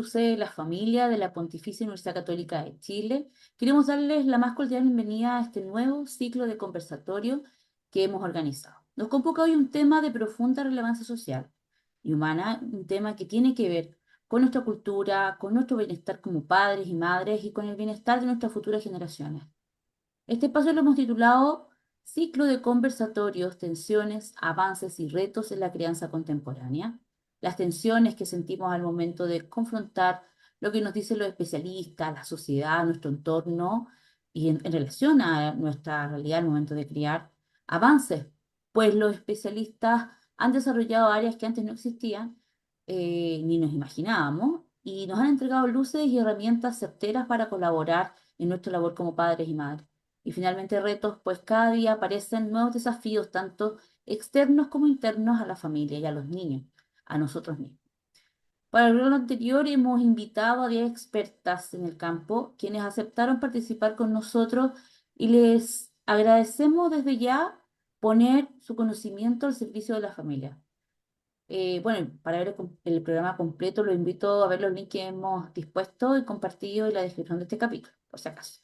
UC La Familia de la Pontificia Universidad Católica de Chile, queremos darles la más cordial bienvenida a este nuevo ciclo de conversatorio que hemos organizado. Nos convoca hoy un tema de profunda relevancia social y humana, un tema que tiene que ver con nuestra cultura, con nuestro bienestar como padres y madres y con el bienestar de nuestras futuras generaciones. Este espacio lo hemos titulado Ciclo de conversatorios, tensiones, avances y retos en la crianza contemporánea. Las tensiones que sentimos al momento de confrontar lo que nos dicen los especialistas, la sociedad, nuestro entorno y en relación a nuestra realidad al momento de criar. Avances, pues los especialistas han desarrollado áreas que antes no existían, ni nos imaginábamos, y nos han entregado luces y herramientas certeras para colaborar en nuestra labor como padres y madres. Y finalmente retos, pues cada día aparecen nuevos desafíos, tanto externos como internos a la familia y a los niños, a nosotros mismos. Para el lo anterior hemos invitado a 10 expertas en el campo, quienes aceptaron participar con nosotros y les agradecemos desde ya poner su conocimiento al servicio de la familia. Bueno, para ver el programa completo, lo invito a ver los links que hemos dispuesto y compartido en la descripción de este capítulo, por si acaso.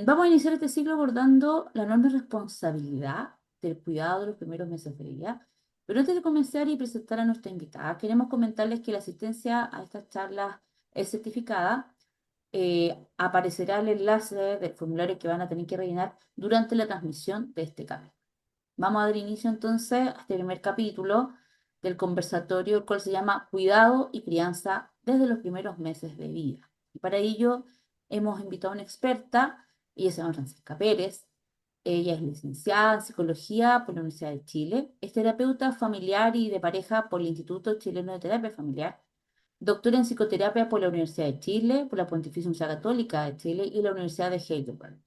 Vamos a iniciar este ciclo abordando la enorme responsabilidad del cuidado de los primeros meses de vida. Pero antes de comenzar y presentar a nuestra invitada, queremos comentarles que la asistencia a estas charlas es certificada. Aparecerá el enlace del formulario que van a tener que rellenar durante la transmisión de este canal. Vamos a dar inicio entonces a este primer capítulo del conversatorio, el cual se llama Cuidado y crianza desde los primeros meses de vida. Y para ello hemos invitado a una experta, ella se llama Francisca Pérez, ella es licenciada en psicología por la Universidad de Chile, es terapeuta familiar y de pareja por el Instituto Chileno de Terapia Familiar, doctora en psicoterapia por la Universidad de Chile, por la Pontificia Universidad Católica de Chile y la Universidad de Heidelberg.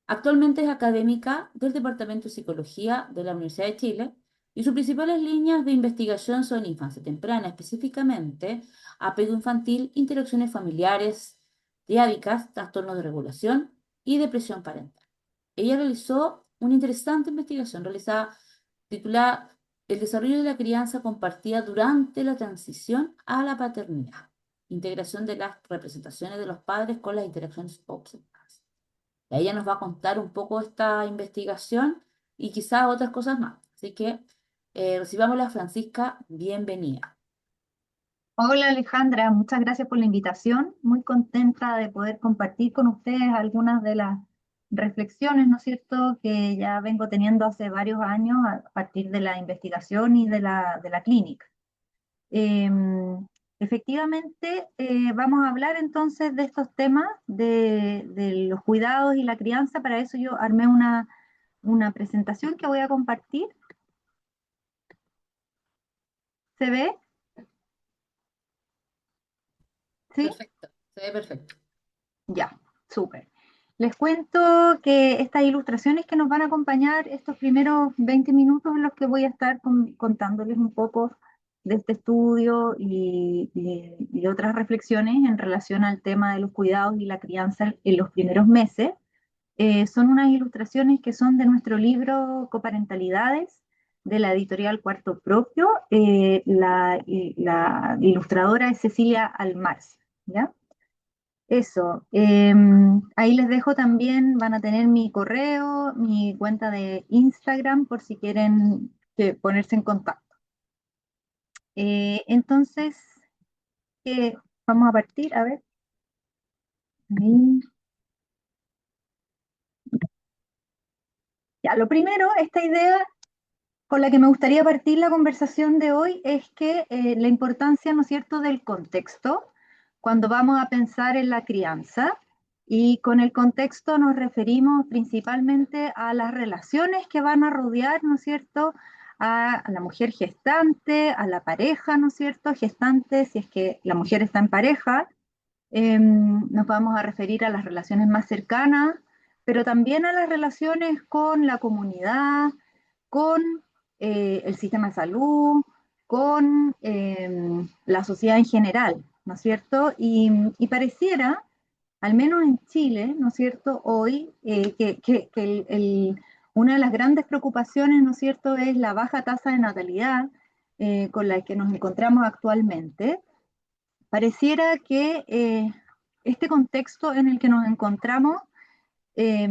Actualmente es académica del Departamento de Psicología de la Universidad de Chile y sus principales líneas de investigación son infancia temprana, específicamente apego infantil, interacciones familiares, diádicas, trastornos de regulación y depresión parental. Ella realizó una interesante investigación titulada El desarrollo de la crianza compartida durante la transición a la paternidad, integración de las representaciones de los padres con las interacciones observadas. Ella nos va a contar un poco esta investigación y quizás otras cosas más. Así que recibámosla, Francisca, bienvenida. Hola Alejandra, muchas gracias por la invitación. Muy contenta de poder compartir con ustedes algunas de las reflexiones, ¿no es cierto?, que ya vengo teniendo hace varios años a partir de la investigación y de la clínica. Em, Efectivamente, vamos a hablar entonces de estos temas de los cuidados y la crianza. Para eso yo armé una presentación que voy a compartir. ¿Se ve? ¿Sí? Perfecto, se ve perfecto. Ya, súper. Les cuento que estas ilustraciones que nos van a acompañar estos primeros 20 minutos en los que voy a estar contándoles un poco de este estudio y otras reflexiones en relación al tema de los cuidados y la crianza en los primeros meses. Son unas ilustraciones que son de nuestro libro Coparentalidades, de la editorial Cuarto Propio. La ilustradora es Cecilia Almarcia, ¿ya? Eso, ahí les dejo también, van a tener mi correo, mi cuenta de Instagram por si quieren ponerse en contacto. Entonces, vamos a partir, a ver. Ahí. Ya, lo primero, esta idea con la que me gustaría partir la conversación de hoy es que la importancia, ¿no es cierto?, del contexto cuando vamos a pensar en la crianza. Y con el contexto nos referimos principalmente a las relaciones que van a rodear, ¿no es cierto?, a la mujer gestante, a la pareja, ¿no es cierto?, gestante, si es que la mujer está en pareja. Nos vamos a referir a las relaciones más cercanas, pero también a las relaciones con la comunidad, con el sistema de salud, con la sociedad en general, ¿no es cierto? Y pareciera, al menos en Chile, ¿no es cierto?, hoy, que una de las grandes preocupaciones, ¿no es cierto?, es la baja tasa de natalidad con la que nos encontramos actualmente. Pareciera que este contexto en el que nos encontramos eh,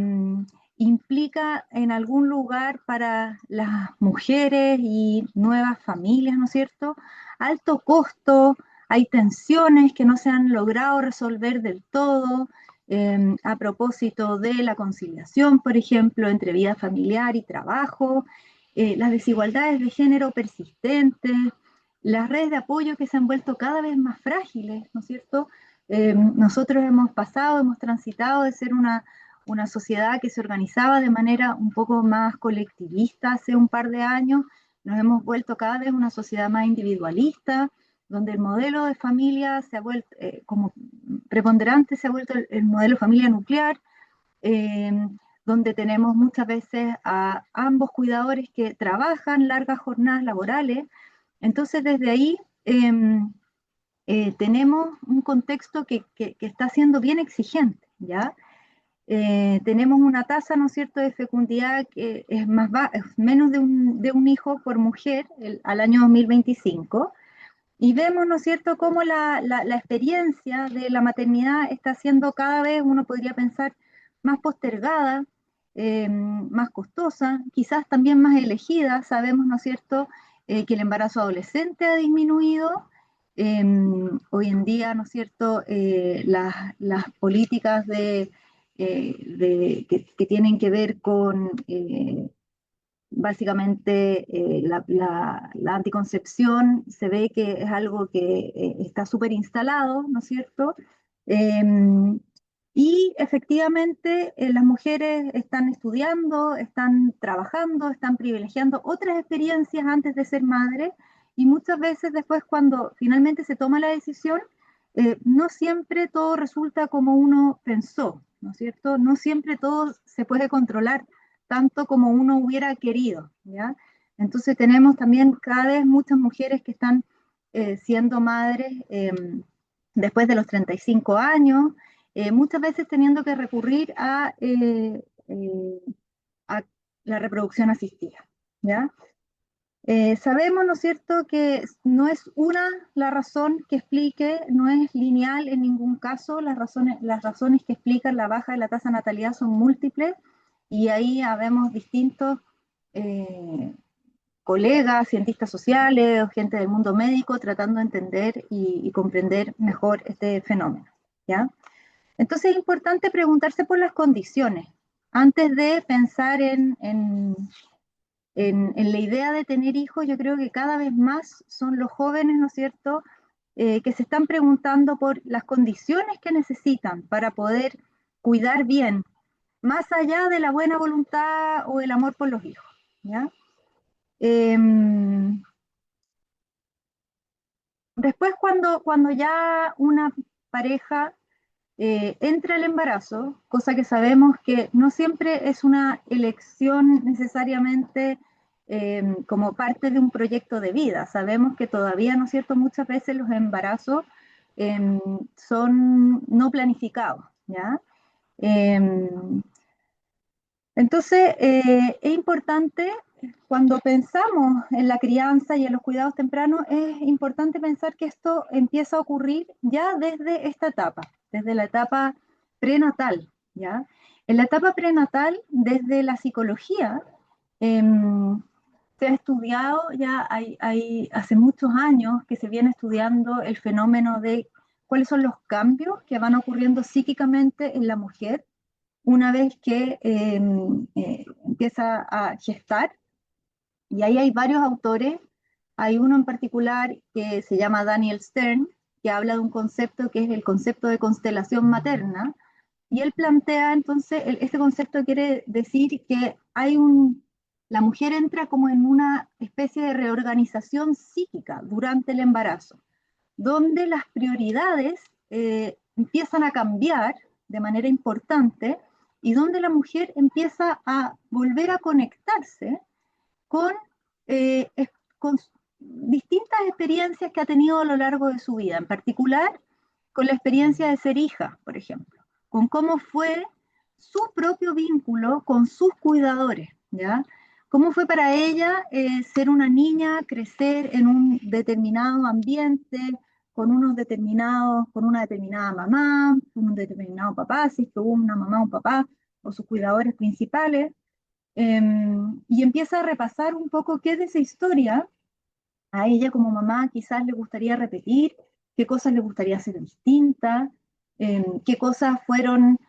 implica en algún lugar para las mujeres y nuevas familias, ¿no es cierto? Alto costo, hay tensiones que no se han logrado resolver del todo, a propósito de la conciliación, por ejemplo, entre vida familiar y trabajo, las desigualdades de género persistentes, las redes de apoyo que se han vuelto cada vez más frágiles, ¿no es cierto? Nosotros hemos pasado, hemos transitado de ser una sociedad que se organizaba de manera un poco más colectivista hace un par de años, nos hemos vuelto cada vez una sociedad más individualista, donde el modelo de familia se ha vuelto, como preponderante se ha vuelto el modelo de familia nuclear, eh, donde tenemos muchas veces a ambos cuidadores que trabajan largas jornadas laborales. Entonces, desde ahí tenemos un contexto que está siendo bien exigente, ¿ya? Tenemos una tasa, ¿no es cierto?, de fecundidad que es es menos de un hijo por mujer al año 2025. Y vemos, ¿no es cierto?, cómo la experiencia de la maternidad está siendo cada vez, uno podría pensar, más postergada, más costosa, quizás también más elegida. Sabemos, ¿no es cierto?, que el embarazo adolescente ha disminuido. Hoy en día, ¿no es cierto?, las políticas que tienen que ver con básicamente la anticoncepción se ve que es algo que está súper instalado, ¿no es cierto? Eh, y efectivamente las mujeres están estudiando, están trabajando, están privilegiando otras experiencias antes de ser madre y muchas veces después cuando finalmente se toma la decisión, no siempre todo resulta como uno pensó, ¿no es cierto? No siempre todo se puede controlar tanto como uno hubiera querido, ¿ya? Entonces tenemos también cada vez muchas mujeres que están siendo madres después de los 35 años, muchas veces teniendo que recurrir a la reproducción asistida, ¿ya? Sabemos, ¿no es cierto?, que no es una la razón que explique, no es lineal en ningún caso, las razones que explican la baja de la tasa de natalidad son múltiples y ahí habemos distintos eh, colegas, cientistas sociales o gente del mundo médico tratando de entender y comprender mejor este fenómeno, ¿ya? Entonces es importante preguntarse por las condiciones antes de pensar en la idea de tener hijos. Yo creo que cada vez más son los jóvenes, ¿no es cierto?, que se están preguntando por las condiciones que necesitan para poder cuidar bien, más allá de la buena voluntad o el amor por los hijos, ¿ya? Eh, Después, cuando ya una pareja entra al embarazo, cosa que sabemos que no siempre es una elección necesariamente como parte de un proyecto de vida. Sabemos que todavía, ¿no es cierto?, muchas veces los embarazos eh, son no planificados, ¿ya? Eh, entonces, es importante, cuando pensamos en la crianza y en los cuidados tempranos, es importante pensar que esto empieza a ocurrir ya desde esta etapa, desde la etapa prenatal, ¿ya? En la etapa prenatal, desde la psicología, se ha estudiado, ya hace muchos años que se viene estudiando el fenómeno de cuáles son los cambios que van ocurriendo psíquicamente en la mujer una vez que empieza a gestar, y ahí hay varios autores, hay uno en particular que se llama Daniel Stern, que habla de un concepto que es el concepto de constelación materna, y él plantea entonces, este concepto quiere decir que la mujer entra como en una especie de reorganización psíquica durante el embarazo, donde las prioridades empiezan a cambiar de manera importante y donde la mujer empieza a volver a conectarse con, eh, con distintas experiencias que ha tenido a lo largo de su vida, en particular con la experiencia de ser hija, por ejemplo, con cómo fue su propio vínculo con sus cuidadores, ¿ya? ¿Cómo fue para ella ser una niña, crecer en un determinado ambiente, con unos determinados, con una determinada mamá, con un determinado papá, si es que hubo una mamá o un papá, o sus cuidadores principales, y empieza a repasar un poco qué de esa historia a ella como mamá quizás le gustaría repetir, qué cosas le gustaría hacer distintas, qué cosas fueron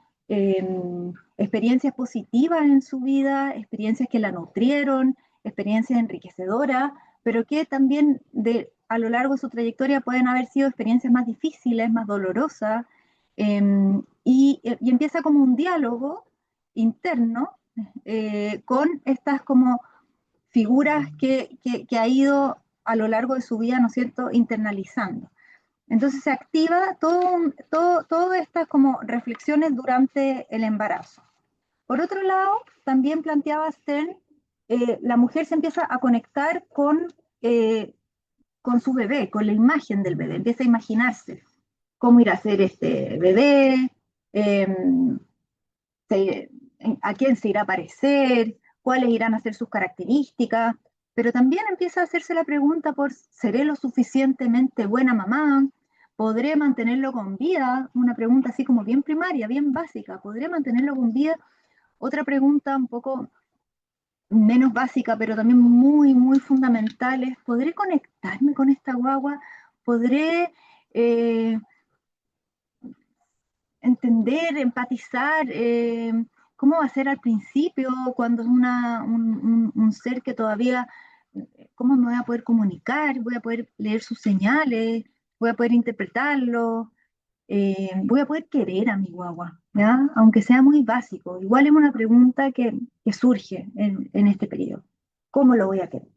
experiencias positivas en su vida, experiencias que la nutrieron, experiencias enriquecedoras, pero que también a lo largo de su trayectoria pueden haber sido experiencias más difíciles, más dolorosas, y empieza como un diálogo interno con estas como figuras que ha ido a lo largo de su vida, ¿no es cierto?, internalizando. Entonces se activa todas estas como reflexiones durante el embarazo. Por otro lado, también planteaba Stern, la mujer se empieza a conectar con su bebé, con la imagen del bebé, empieza a imaginarse cómo irá a ser este bebé, eh, se- a quién se irá a parecer, cuáles irán a ser sus características, pero también empieza a hacerse la pregunta por ¿seré lo suficientemente buena mamá? ¿Podré mantenerlo con vida? Una pregunta así como bien primaria, bien básica. ¿Podré mantenerlo con vida? Otra pregunta un poco menos básica, pero también muy, muy fundamental es, ¿podré conectarme con esta guagua? ¿Podré entender, empatizar, cómo va a ser al principio, cuando es un ser que todavía, cómo me voy a poder comunicar, voy a poder leer sus señales, voy a poder interpretarlo, voy a poder querer a mi guagua, ¿ya? Aunque sea muy básico. Igual es una pregunta que surge en este periodo. ¿Cómo lo voy a querer?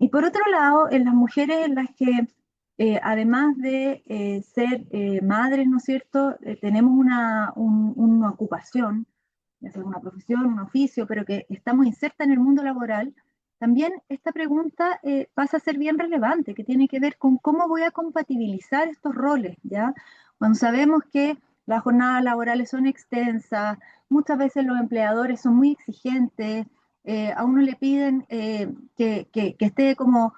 Y por otro lado, en las mujeres en las que, además de ser madres, ¿no es cierto?, tenemos una ocupación, ya sea una profesión, un oficio, pero que estamos insertas en el mundo laboral, también esta pregunta pasa a ser bien relevante, que tiene que ver con cómo voy a compatibilizar estos roles, ¿ya? Cuando sabemos que las jornadas laborales son extensas, muchas veces los empleadores son muy exigentes, a uno le piden que esté como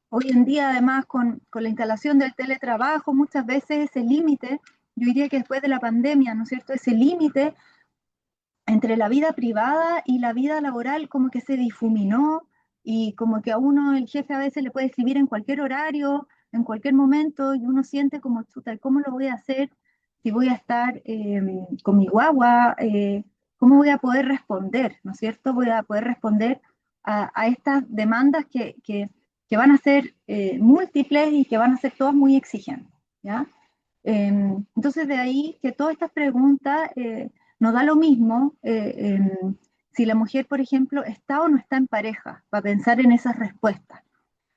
hoy en día, además, con la instalación del teletrabajo, muchas veces ese límite, yo diría que después de la pandemia, ¿no es cierto? Ese límite entre la vida privada y la vida laboral como que se difuminó y como que a uno el jefe a veces le puede escribir en cualquier horario, en cualquier momento y uno siente como, chuta, ¿cómo lo voy a hacer si voy a estar con mi guagua? ¿Cómo voy a poder responder? ¿No es cierto? Voy a poder responder a estas demandas que van a ser múltiples y que van a ser todas muy exigentes, ¿ya? Entonces, de ahí que todas estas preguntas nos da lo mismo si la mujer, por ejemplo, está o no está en pareja, para pensar en esas respuestas.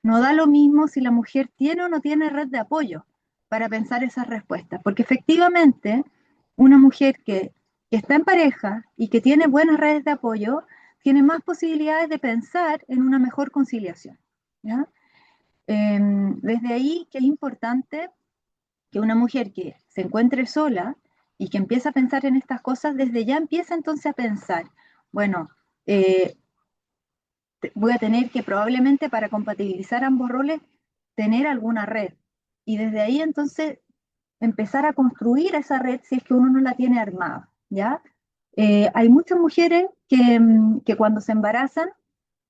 No da lo mismo si la mujer tiene o no tiene red de apoyo para pensar esas respuestas, porque efectivamente una mujer que está en pareja y que tiene buenas redes de apoyo tiene más posibilidades de pensar en una mejor conciliación, ¿ya? Desde ahí que es importante que una mujer que se encuentre sola y que empieza a pensar en estas cosas, desde ya empieza entonces a pensar, bueno, eh, voy a tener que probablemente para compatibilizar ambos roles, tener alguna red. Y desde ahí entonces empezar a construir esa red si es que uno no la tiene armada, ¿ya? Hay muchas mujeres que cuando se embarazan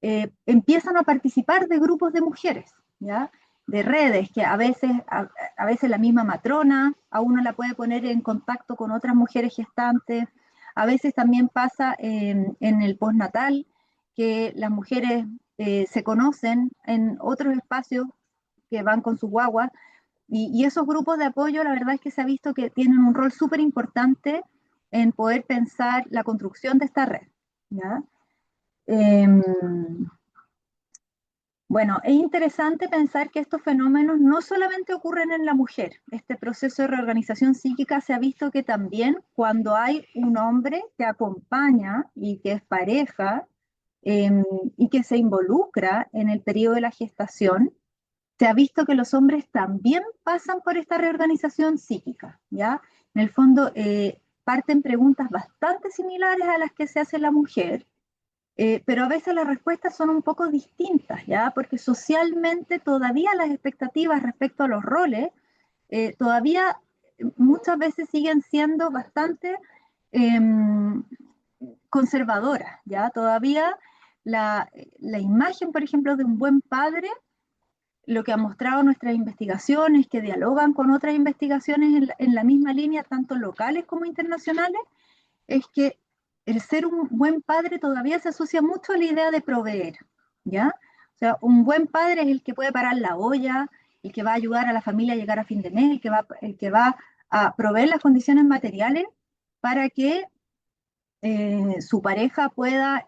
empiezan a participar de grupos de mujeres, ¿ya? De redes que a veces la misma matrona a uno la puede poner en contacto con otras mujeres gestantes, a veces también pasa en el postnatal que las mujeres se conocen en otros espacios que van con sus guaguas y esos grupos de apoyo la verdad es que se ha visto que tienen un rol súper importante en poder pensar la construcción de esta red, ¿ya? Eh, bueno, es interesante pensar que estos fenómenos no solamente ocurren en la mujer. Este proceso de reorganización psíquica se ha visto que también cuando hay un hombre que acompaña y que es pareja eh, y que se involucra en el periodo de la gestación, se ha visto que los hombres también pasan por esta reorganización psíquica, ¿ya? En el fondo, parten preguntas bastante similares a las que se hace la mujer, Pero a veces las respuestas son un poco distintas, ¿ya? Porque socialmente todavía las expectativas respecto a los roles todavía muchas veces siguen siendo bastante eh, conservadoras, ¿ya? Todavía la imagen, por ejemplo, de un buen padre, lo que han mostrado nuestras investigaciones, que dialogan con otras investigaciones en la misma línea, tanto locales como internacionales, es que el ser un buen padre todavía se asocia mucho a la idea de proveer, ¿ya? O sea, un buen padre es el que puede parar la olla, el que va a ayudar a la familia a llegar a fin de mes, el que va a proveer las condiciones materiales para que su pareja pueda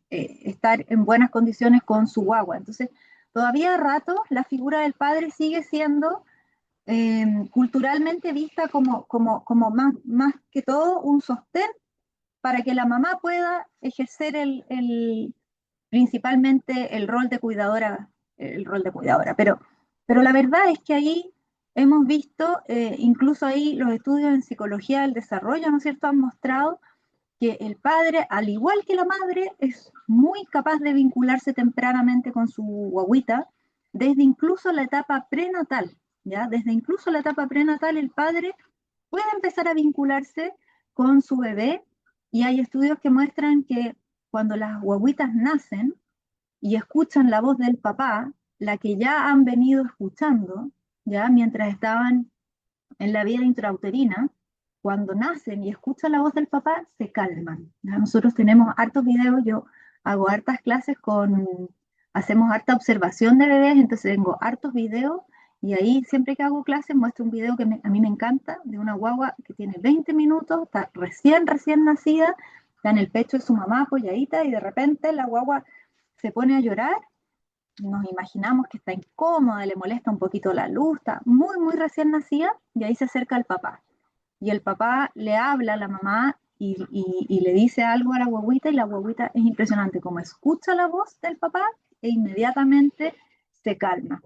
estar en buenas condiciones con su guagua. Entonces, todavía a rato la figura del padre sigue siendo culturalmente vista como más que todo un sostén para que la mamá pueda ejercer principalmente el rol de cuidadora. Pero la verdad es que ahí hemos visto, incluso ahí los estudios en psicología del desarrollo, ¿no es cierto?, han mostrado que el padre, al igual que la madre, es muy capaz de vincularse tempranamente con su guaguita, desde incluso la etapa prenatal, ¿ya? Desde incluso la etapa prenatal el padre puede empezar a vincularse con su bebé y hay estudios que muestran que cuando las guaguitas nacen y escuchan la voz del papá, la que ya han venido escuchando, ya mientras estaban en la vida intrauterina, cuando nacen y escuchan la voz del papá, se calman. ¿Ya? Nosotros tenemos hartos videos, yo hago hartas clases hacemos harta observación de bebés, entonces tengo hartos videos y ahí siempre que hago clases muestro un video que a mí me encanta, de una guagua que tiene 20 minutos, está recién nacida, está en el pecho de su mamá apoyadita y de repente la guagua se pone a llorar, nos imaginamos que está incómoda, le molesta un poquito la luz, está muy recién nacida y ahí se acerca el papá. Y el papá le habla a la mamá y le dice algo a la guaguita y la guaguita es impresionante, como escucha la voz del papá e inmediatamente se calma.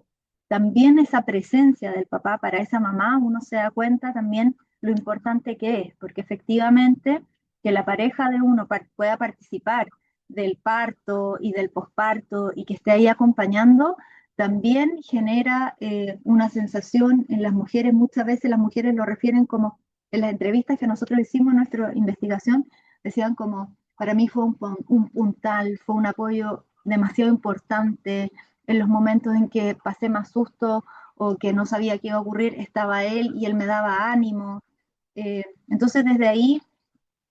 También esa presencia del papá para esa mamá, uno se da cuenta también lo importante que es, porque efectivamente que la pareja de uno pueda participar del parto y del posparto y que esté ahí acompañando, también genera una sensación en las mujeres, muchas veces las mujeres lo refieren como en las entrevistas que nosotros hicimos en nuestra investigación, decían como, para mí fue un puntal, fue un apoyo demasiado importante, en los momentos en que pasé más susto o que no sabía qué iba a ocurrir, estaba él y él me daba ánimo. Entonces, desde ahí,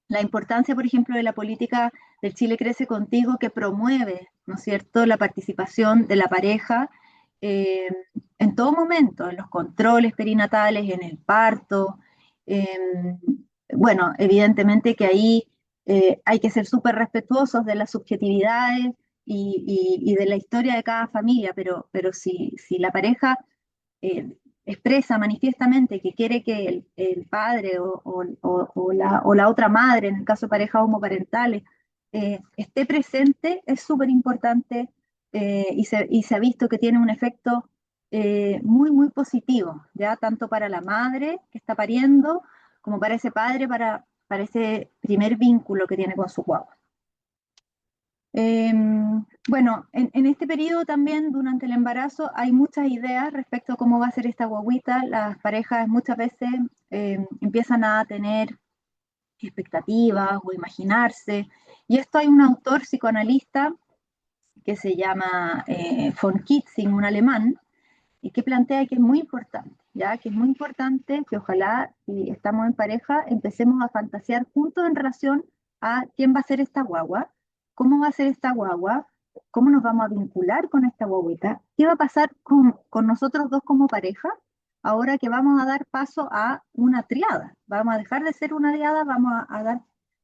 la importancia, por ejemplo, de la política del Chile Crece Contigo, que promueve, ¿no es cierto?, la participación de la pareja eh, en todo momento, en los controles perinatales, en el parto. eh, bueno, evidentemente que ahí hay que ser súper respetuosos de las subjetividades y de la historia de cada familia, pero si la pareja expresa manifiestamente que quiere que el padre o la otra madre, en el caso de parejas homoparentales, esté presente, es súper importante y se ha visto que tiene un efecto muy positivo, ya tanto para la madre que está pariendo, como para ese padre, para ese primer vínculo que tiene con su guagua. Eh, bueno, en este periodo también durante el embarazo hay muchas ideas respecto a cómo va a ser esta guaguita. Las parejas muchas veces empiezan a tener expectativas o imaginarse. Y esto hay un autor psicoanalista que se llama von Kitzing, un alemán, y que plantea que es muy importante, ya que es muy importante que ojalá si estamos en pareja empecemos a fantasear juntos en relación a quién va a ser esta guagua, cómo va a ser esta guagua, cómo nos vamos a vincular con esta guaguita, qué va a pasar con nosotros dos como pareja, ahora que vamos a dar paso a una triada, vamos a dejar de ser una diada, vamos a dar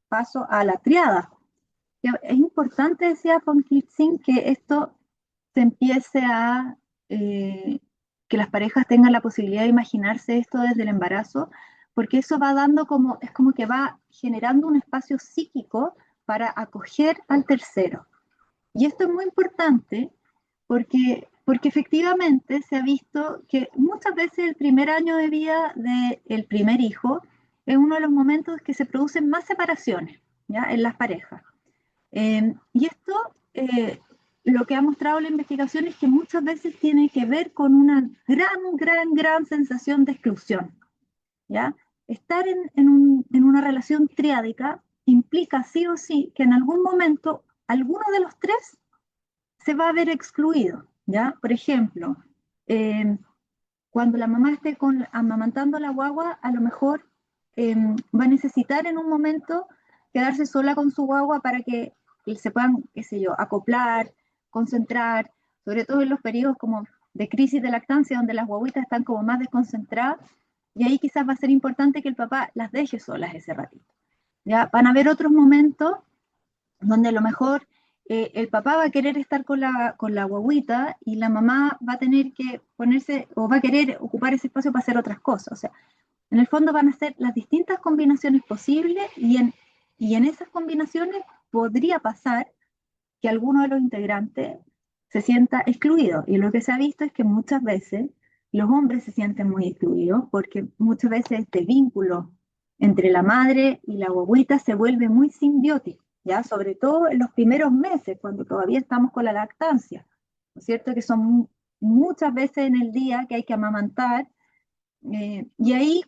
paso a la triada. Es importante, decía von Kitzing, que esto se empiece eh, que las parejas tengan la posibilidad de imaginarse esto desde el embarazo, porque eso va dando es como que va generando un espacio psíquico para acoger al tercero. Y esto es muy importante porque efectivamente se ha visto que muchas veces el primer año de vida del primer hijo es uno de los momentos que se producen más separaciones, ¿ya?, en las parejas. Y esto, lo que ha mostrado la investigación es que muchas veces tiene que ver con una gran sensación de exclusión, ¿ya? Estar en una relación triádica implica sí o sí que en algún momento alguno de los tres se va a ver excluido, ¿ya? Por ejemplo, eh, cuando la mamá esté amamantando a la guagua, a lo mejor va a necesitar en un momento quedarse sola con su guagua para que se puedan, qué sé yo, acoplar, concentrar, sobre todo en los periodos como de crisis de lactancia, donde las guaguitas están como más desconcentradas, y ahí quizás va a ser importante que el papá las deje solas ese ratito. ¿Ya? Van a haber otros momentos donde a lo mejor el papá va a querer estar con la guaguita y la mamá va a tener que ponerse o va a querer ocupar ese espacio para hacer otras cosas. O sea, en el fondo van a ser las distintas combinaciones posibles y en esas combinaciones podría pasar que alguno de los integrantes se sienta excluido. Y lo que se ha visto es que muchas veces los hombres se sienten muy excluidos porque muchas veces este vínculo entre la madre y la guagüita se vuelve muy simbiótico, ¿ya? Sobre todo en los primeros meses, cuando todavía estamos con la lactancia, ¿no es cierto? Que son muchas veces en el día que hay que amamantar, y ahí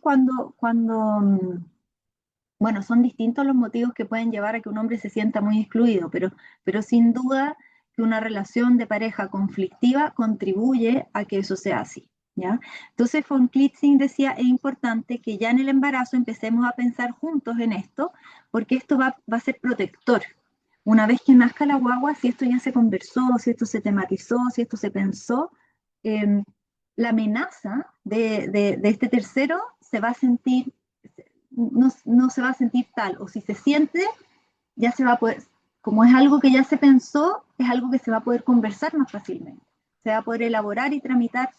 bueno, son distintos los motivos que pueden llevar a que un hombre se sienta muy excluido, pero sin duda que una relación de pareja conflictiva contribuye a que eso sea así, ¿ya? Entonces von Klitzing decía, es importante que ya en el embarazo empecemos a pensar juntos en esto, porque esto va a ser protector. Una vez que nazca la guagua, si esto ya se conversó, si esto se tematizó, si esto se pensó, eh, la amenaza de este tercero se va a sentir no se va a sentir tal, o si se siente, ya se va a poder, como es algo que ya se pensó, es algo que se va a poder conversar más fácilmente, se va a poder elaborar y tramitar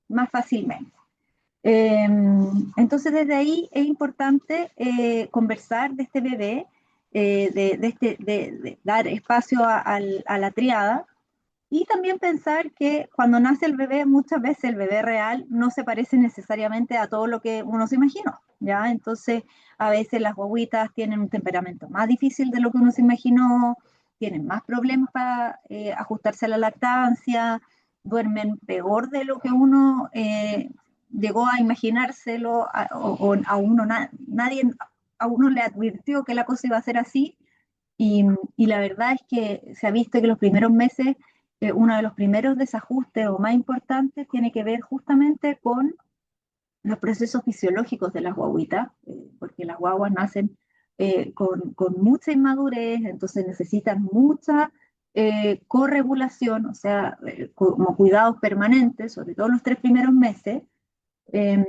más fácilmente. Eh, entonces desde ahí es importante conversar de este bebé, de dar espacio a la triada, y también pensar que cuando nace el bebé, muchas veces el bebé real no se parece necesariamente a todo lo que uno se imaginó, ¿ya? Entonces, a veces las guaguitas tienen un temperamento más difícil de lo que uno se imaginó, tienen más problemas para ajustarse a la lactancia, duermen peor de lo que uno llegó a imaginárselo, o a uno nadie a uno le advirtió que la cosa iba a ser así, y la verdad es que se ha visto que los primeros meses, uno de los primeros desajustes o más importantes tiene que ver justamente con los procesos fisiológicos de las guaguitas, porque las guaguas nacen con mucha inmadurez, entonces necesitan mucha corregulación, o sea, como cuidados permanentes, sobre todo los 3 primeros meses. Eh,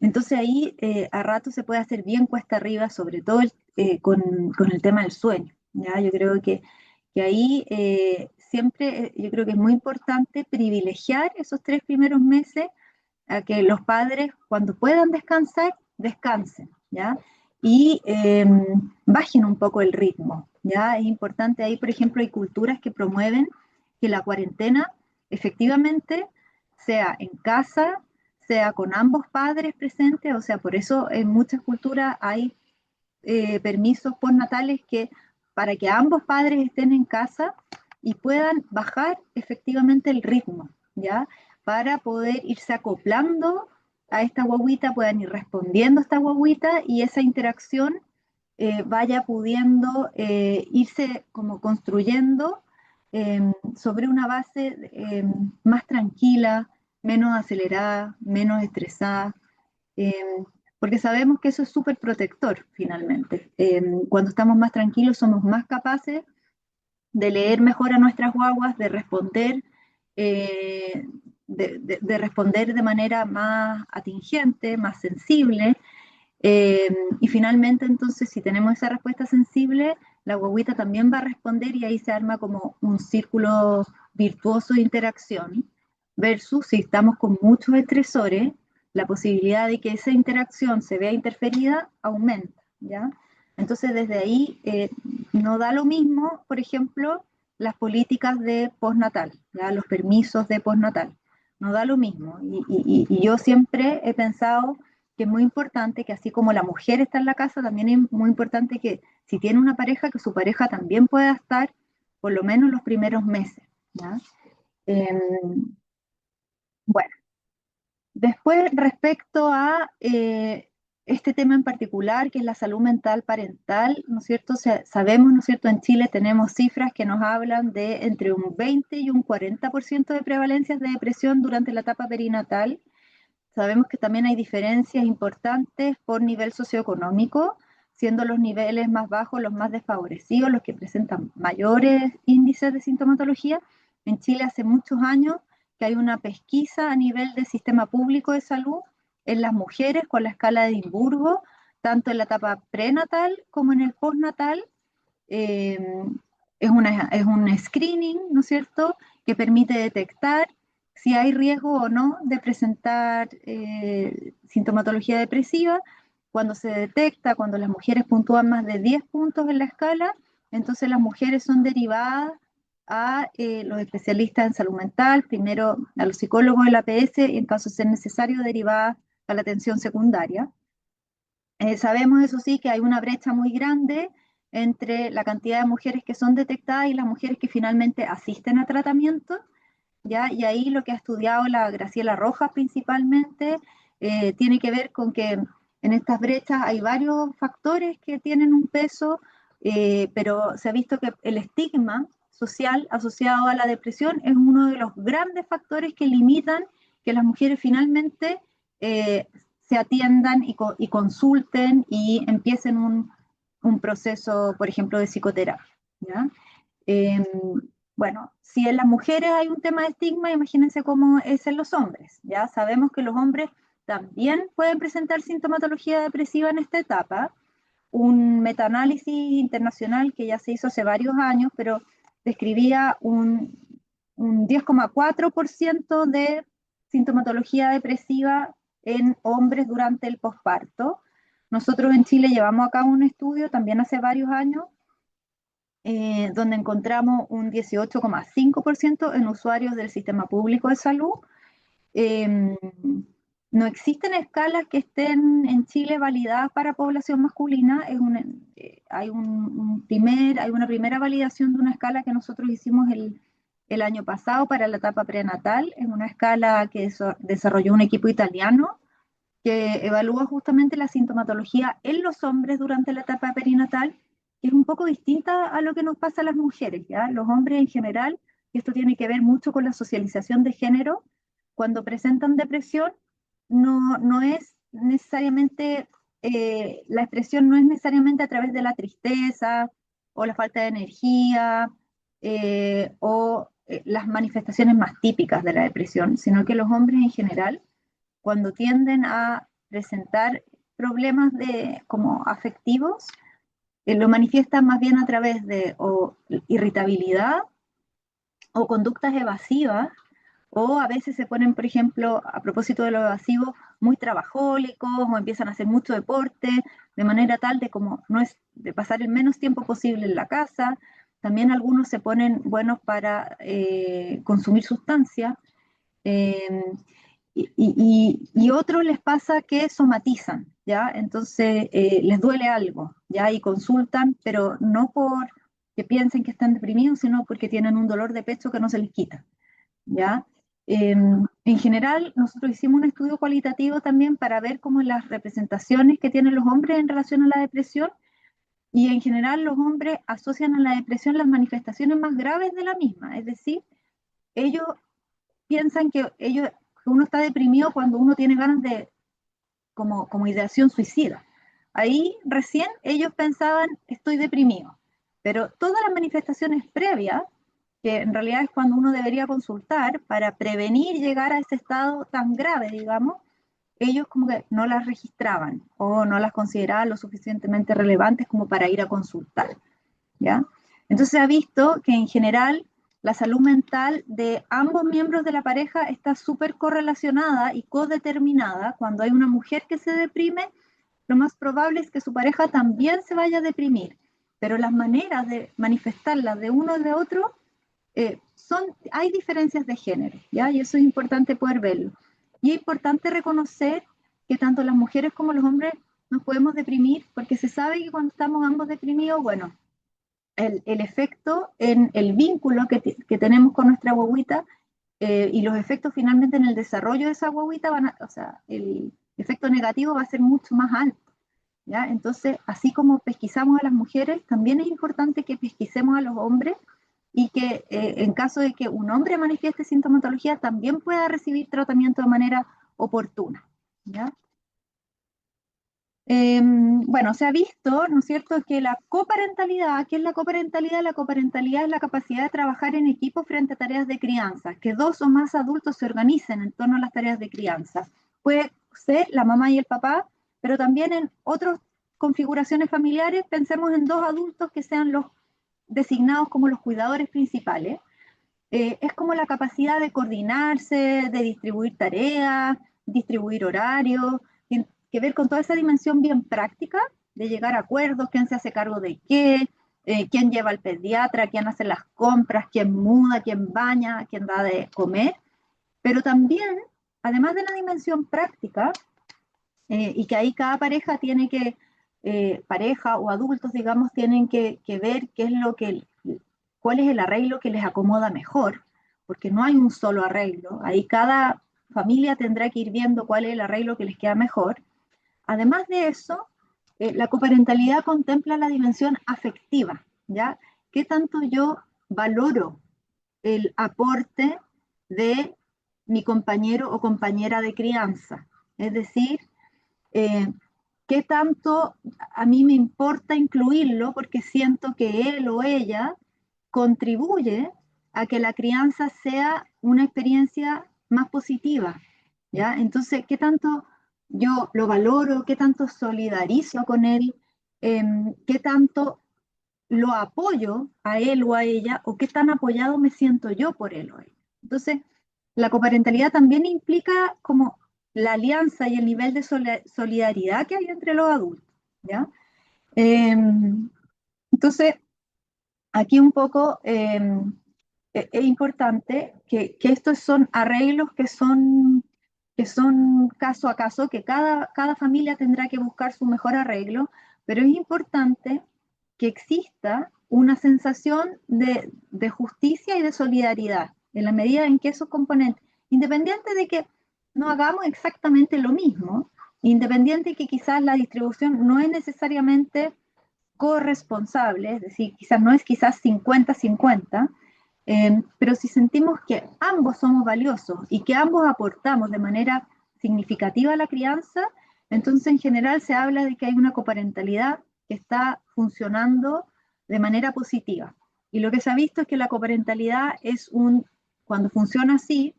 entonces ahí a rato se puede hacer bien cuesta arriba, sobre todo con el tema del sueño. ¿Ya? Yo creo que ahí siempre, yo creo que es muy importante privilegiar esos 3 primeros meses a que los padres cuando puedan descansar, descansen, ¿ya? Y bajen un poco el ritmo, ¿ya? Es importante ahí, por ejemplo, hay culturas que promueven que la cuarentena efectivamente sea en casa, sea con ambos padres presentes, o sea, por eso en muchas culturas hay permisos postnatales que para que ambos padres estén en casa y puedan bajar efectivamente el ritmo, ¿ya? Para poder irse acoplando a esta guaguita, puedan ir respondiendo a esta guaguita y esa interacción vaya pudiendo irse como construyendo sobre una base más tranquila, menos acelerada, menos estresada, eh, porque sabemos que eso es súper protector finalmente. Cuando estamos más tranquilos somos más capaces de leer mejor a nuestras guaguas, de responder, de responder de manera más atingente, más sensible. Y finalmente, entonces, si tenemos esa respuesta sensible, la guaguita también va a responder y ahí se arma como un círculo virtuoso de interacción, versus si estamos con muchos estresores, la posibilidad de que esa interacción se vea interferida aumenta, ¿ya? Entonces, desde ahí no da lo mismo, por ejemplo, las políticas de postnatal, ¿ya? Los permisos de postnatal, no da lo mismo. Y yo siempre he pensado que es muy importante que así como la mujer está en la casa, también es muy importante que si tiene una pareja, que su pareja también pueda estar por lo menos los primeros meses, ¿ya? Eh, bueno, después respecto a este tema en particular, que es la salud mental parental, ¿no es cierto? Sabemos, ¿no es cierto? En Chile tenemos cifras que nos hablan de entre un 20 y un 40% de prevalencias de depresión durante la etapa perinatal. Sabemos que también hay diferencias importantes por nivel socioeconómico, siendo los niveles más bajos los más desfavorecidos, los que presentan mayores índices de sintomatología. En Chile hace muchos años que hay una pesquisa a nivel del sistema público de salud en las mujeres con la escala de Edimburgo, tanto en la etapa prenatal como en el postnatal. Eh, es un screening, ¿no es cierto?, que permite detectar si hay riesgo o no de presentar sintomatología depresiva. Cuando se detecta, cuando las mujeres puntúan más de 10 puntos en la escala, entonces las mujeres son derivadas a los especialistas en salud mental, primero a los psicólogos del APS y en caso de ser necesario derivadas a la atención secundaria. Sabemos, eso sí, que hay una brecha muy grande entre la cantidad de mujeres que son detectadas y las mujeres que finalmente asisten a tratamiento, ¿ya? Y ahí lo que ha estudiado la Graciela Rojas principalmente tiene que ver con que en estas brechas hay varios factores que tienen un peso, pero se ha visto que el estigma social asociado a la depresión es uno de los grandes factores que limitan que las mujeres finalmente se atiendan y consulten y empiecen un proceso, por ejemplo, de psicoterapia, ¿ya? Eh, bueno, si en las mujeres hay un tema de estigma, imagínense cómo es en los hombres. Ya sabemos que los hombres también pueden presentar sintomatología depresiva en esta etapa. Un metaanálisis internacional que ya se hizo hace varios años, pero describía un 10,4% de sintomatología depresiva en hombres durante el posparto. Nosotros en Chile llevamos a cabo un estudio también hace varios años donde encontramos un 18,5% en usuarios del sistema público de salud. Eh, no existen escalas que estén en Chile validadas para población masculina. Hay una primera validación de una escala que nosotros hicimos el año pasado para la etapa prenatal. Es una escala que desarrolló un equipo italiano que evalúa justamente la sintomatología en los hombres durante la etapa perinatal, que es un poco distinta a lo que nos pasa a las mujeres, ¿ya? Los hombres en general, y esto tiene que ver mucho con la socialización de género, cuando presentan depresión, no es necesariamente, la expresión no es necesariamente a través de la tristeza o la falta de energía o las manifestaciones más típicas de la depresión, sino que los hombres en general cuando tienden a presentar problemas como afectivos, lo manifiestan más bien a través de o irritabilidad o conductas evasivas, o a veces se ponen, por ejemplo, a propósito de lo evasivo, muy trabajólicos o empiezan a hacer mucho deporte, de manera tal de como no es de pasar el menos tiempo posible en la casa. También algunos se ponen buenos para consumir sustancias. Eh, y otros les pasa que somatizan, ¿ya? Entonces les duele algo, ¿ya? Y consultan, pero no por que piensen que están deprimidos, sino porque tienen un dolor de pecho que no se les quita, ¿ya? En general, nosotros hicimos un estudio cualitativo también para ver cómo las representaciones que tienen los hombres en relación a la depresión, y en general los hombres asocian a la depresión las manifestaciones más graves de la misma, es decir, ellos piensan que uno está deprimido cuando uno tiene ganas de, como ideación suicida. Ahí recién ellos pensaban, estoy deprimido. Pero todas las manifestaciones previas, que en realidad es cuando uno debería consultar para prevenir llegar a ese estado tan grave, digamos, ellos como que no las registraban o no las consideraban lo suficientemente relevantes como para ir a consultar, ¿ya? Entonces se ha visto que en general la salud mental de ambos miembros de la pareja está súper correlacionada y codeterminada. Cuando hay una mujer que se deprime, lo más probable es que su pareja también se vaya a deprimir, pero las maneras de manifestarla de uno y de otro hay diferencias de género, ¿ya? Y eso es importante poder verlo. Y es importante reconocer que tanto las mujeres como los hombres nos podemos deprimir, porque se sabe que cuando estamos ambos deprimidos, bueno, el efecto en el vínculo que tenemos con nuestra guaguita y los efectos finalmente en el desarrollo de esa guaguita o sea, el efecto negativo va a ser mucho más alto. ¿Ya? Entonces, así como pesquisamos a las mujeres, también es importante que pesquisemos a los hombres y que en caso de que un hombre manifieste sintomatología, también pueda recibir tratamiento de manera oportuna. ¿Ya? Bueno, se ha visto, ¿no es cierto?, que la coparentalidad, ¿qué es la coparentalidad? La coparentalidad es la capacidad de trabajar en equipo frente a tareas de crianza, que dos o más adultos se organicen en torno a las tareas de crianza. Puede ser la mamá y el papá, pero también en otras configuraciones familiares, pensemos en dos adultos que sean los designados como los cuidadores principales. Es como la capacidad de coordinarse, de distribuir tareas, distribuir horarios, tiene que ver con toda esa dimensión bien práctica de llegar a acuerdos, quién se hace cargo de qué, quién lleva al pediatra, quién hace las compras, quién muda, quién baña, quién da de comer, pero también, además de la dimensión práctica, y que ahí cada pareja tiene que, pareja o adultos, digamos, tienen que ver qué es lo que, cuál es el arreglo que les acomoda mejor, porque no hay un solo arreglo, ahí cada familia tendrá que ir viendo cuál es el arreglo que les queda mejor. Además de eso, la coparentalidad contempla la dimensión afectiva, ¿ya? ¿Qué tanto yo valoro el aporte de mi compañero o compañera de crianza? Es decir, eh, qué tanto a mí me importa incluirlo porque siento que él o ella contribuye a que la crianza sea una experiencia más positiva, ¿ya? Entonces, ¿qué tanto yo lo valoro? ¿Qué tanto solidarizo con él? ¿Qué tanto lo apoyo a él o a ella? ¿O qué tan apoyado me siento yo por él o ella? Entonces, la coparentalidad también implica como la alianza y el nivel de solidaridad que hay entre los adultos, ¿ya? Eh, entonces, aquí un poco es importante que estos son arreglos que son caso a caso, que cada familia tendrá que buscar su mejor arreglo, pero es importante que exista una sensación de justicia y de solidaridad, en la medida en que esos componentes, independiente de que no hagamos exactamente lo mismo, independiente de que quizás la distribución no es necesariamente corresponsable, es decir, quizás no es quizás 50-50, pero si sentimos que ambos somos valiosos y que ambos aportamos de manera significativa a la crianza, entonces en general se habla de que hay una coparentalidad que está funcionando de manera positiva. Y lo que se ha visto es que la coparentalidad cuando funciona así,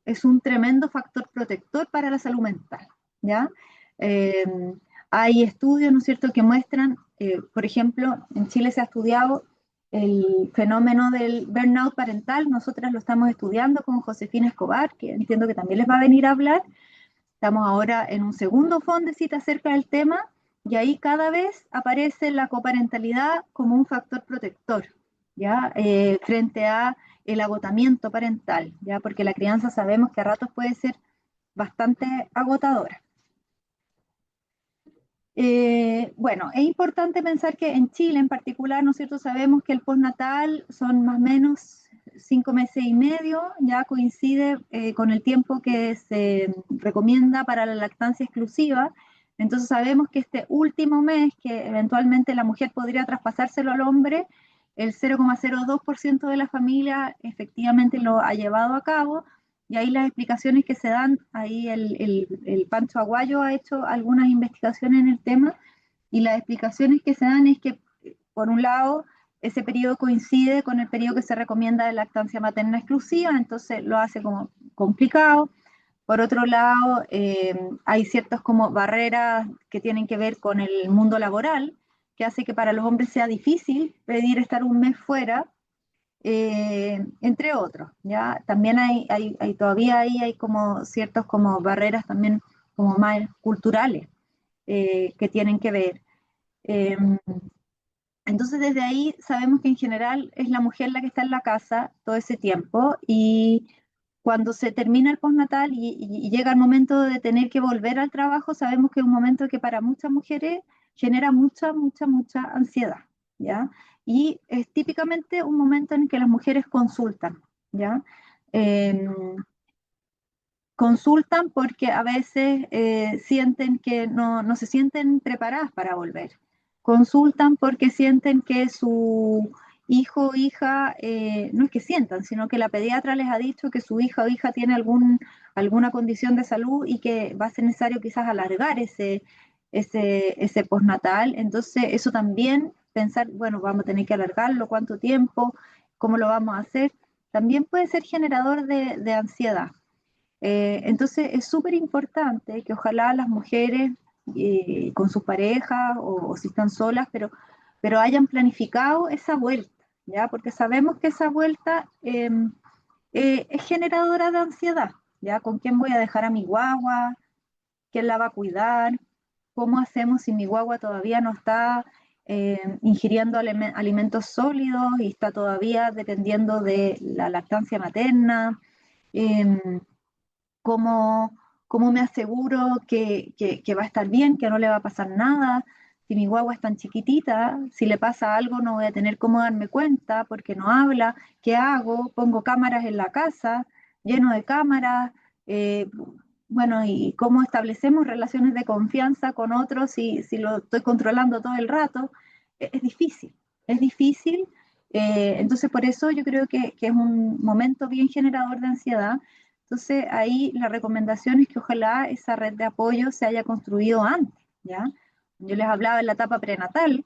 es un tremendo factor protector para la salud mental, ¿ya? Eh, Hay estudios, ¿no es cierto?, que muestran, por ejemplo, en Chile se ha estudiado el fenómeno del burnout parental. Nosotras lo estamos estudiando con Josefina Escobar, que entiendo que también les va a venir a hablar. Estamos ahora en un segundo Fondecita acerca del tema y ahí cada vez aparece la coparentalidad como un factor protector, ¿ya? Frente a el agotamiento parental, ¿ya? Porque la crianza sabemos que a ratos puede ser bastante agotadora. Bueno, es importante pensar que en Chile en particular, ¿no es cierto?, sabemos que el postnatal son más o menos 5 meses y medio, ya coincide con el tiempo que se recomienda para la lactancia exclusiva. Entonces sabemos que este último mes, que eventualmente la mujer podría traspasárselo al hombre, el 0,02% de la familia efectivamente lo ha llevado a cabo, y ahí las explicaciones que se dan, ahí el Pancho Aguayo ha hecho algunas investigaciones en el tema, y las explicaciones que se dan es que, por un lado, ese periodo coincide con el periodo que se recomienda de lactancia materna exclusiva, entonces lo hace como complicado. Por otro lado, hay ciertas como barreras que tienen que ver con el mundo laboral, que hace que para los hombres sea difícil pedir estar un mes fuera, entre otros, ¿ya? También todavía ahí hay como ciertos como barreras también como más culturales que tienen que ver. Eh, entonces desde ahí sabemos que en general es la mujer la que está en la casa todo ese tiempo, y cuando se termina el postnatal y llega el momento de tener que volver al trabajo, sabemos que es un momento que para muchas mujeres genera mucha ansiedad, ¿ya? Y es típicamente un momento en que las mujeres consultan, ¿ya? Eh, Consultan porque a veces sienten que no se sienten preparadas para volver. Consultan porque sienten que su hijo o hija, no es que sientan, sino que la pediatra les ha dicho que su hija o hija tiene alguna condición de salud y que va a ser necesario quizás alargar ese postnatal. Entonces, eso también, pensar, bueno, vamos a tener que alargarlo, cuánto tiempo, cómo lo vamos a hacer, también puede ser generador de ansiedad. Entonces es súper importante que ojalá las mujeres con sus parejas o si están solas, pero hayan planificado esa vuelta, ¿ya? Porque sabemos que esa vuelta es generadora de ansiedad, ¿ya? ¿Con quién voy a dejar a mi guagua? ¿Quién la va a cuidar? ¿Cómo hacemos si mi guagua todavía no está ingiriendo alimentos sólidos y está todavía dependiendo de la lactancia materna? Em, cómo, cómo me aseguro que va a estar bien, que no le va a pasar nada. Si mi guagua es tan chiquitita, si le pasa algo no voy a tener cómo darme cuenta porque no habla. ¿Qué hago? Pongo cámaras en la casa, lleno de cámaras. eh, bueno, y cómo establecemos relaciones de confianza con otros si lo estoy controlando todo el rato. Es difícil, es difícil. Entonces, por eso yo creo que es un momento bien generador de ansiedad. Entonces, ahí la recomendación es que ojalá esa red de apoyo se haya construido antes, ¿ya? Yo les hablaba en la etapa prenatal,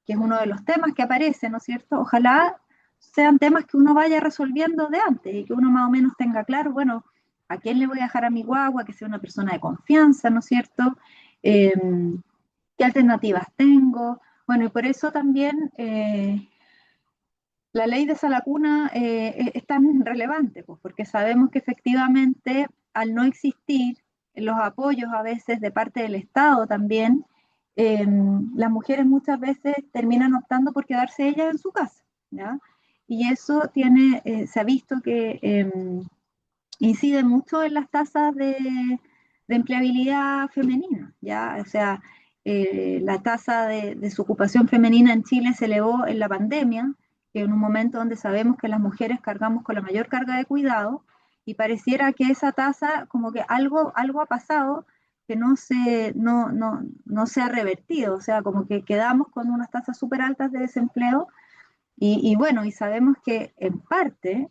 que es uno de los temas que aparece, ¿no es cierto? Ojalá sean temas que uno vaya resolviendo de antes y que uno más o menos tenga claro, bueno, a quién le voy a dejar a mi guagua, que sea una persona de confianza, ¿no es cierto? Eh, ¿Qué alternativas tengo? Bueno, y por eso también la ley de sala cuna es tan relevante, pues, porque sabemos que efectivamente al no existir los apoyos a veces de parte del Estado también, eh, las mujeres muchas veces terminan optando por quedarse ellas en su casa, ¿ya? Y eso se ha visto que incide mucho en las tasas de empleabilidad femenina, ¿ya? O sea, la tasa de desocupación femenina en Chile se elevó en la pandemia, que en un momento donde sabemos que las mujeres cargamos con la mayor carga de cuidado, y pareciera que esa tasa, como que algo ha pasado que no se ha revertido, o sea, como que quedamos con unas tasas súper altas de desempleo y bueno, y sabemos que en parte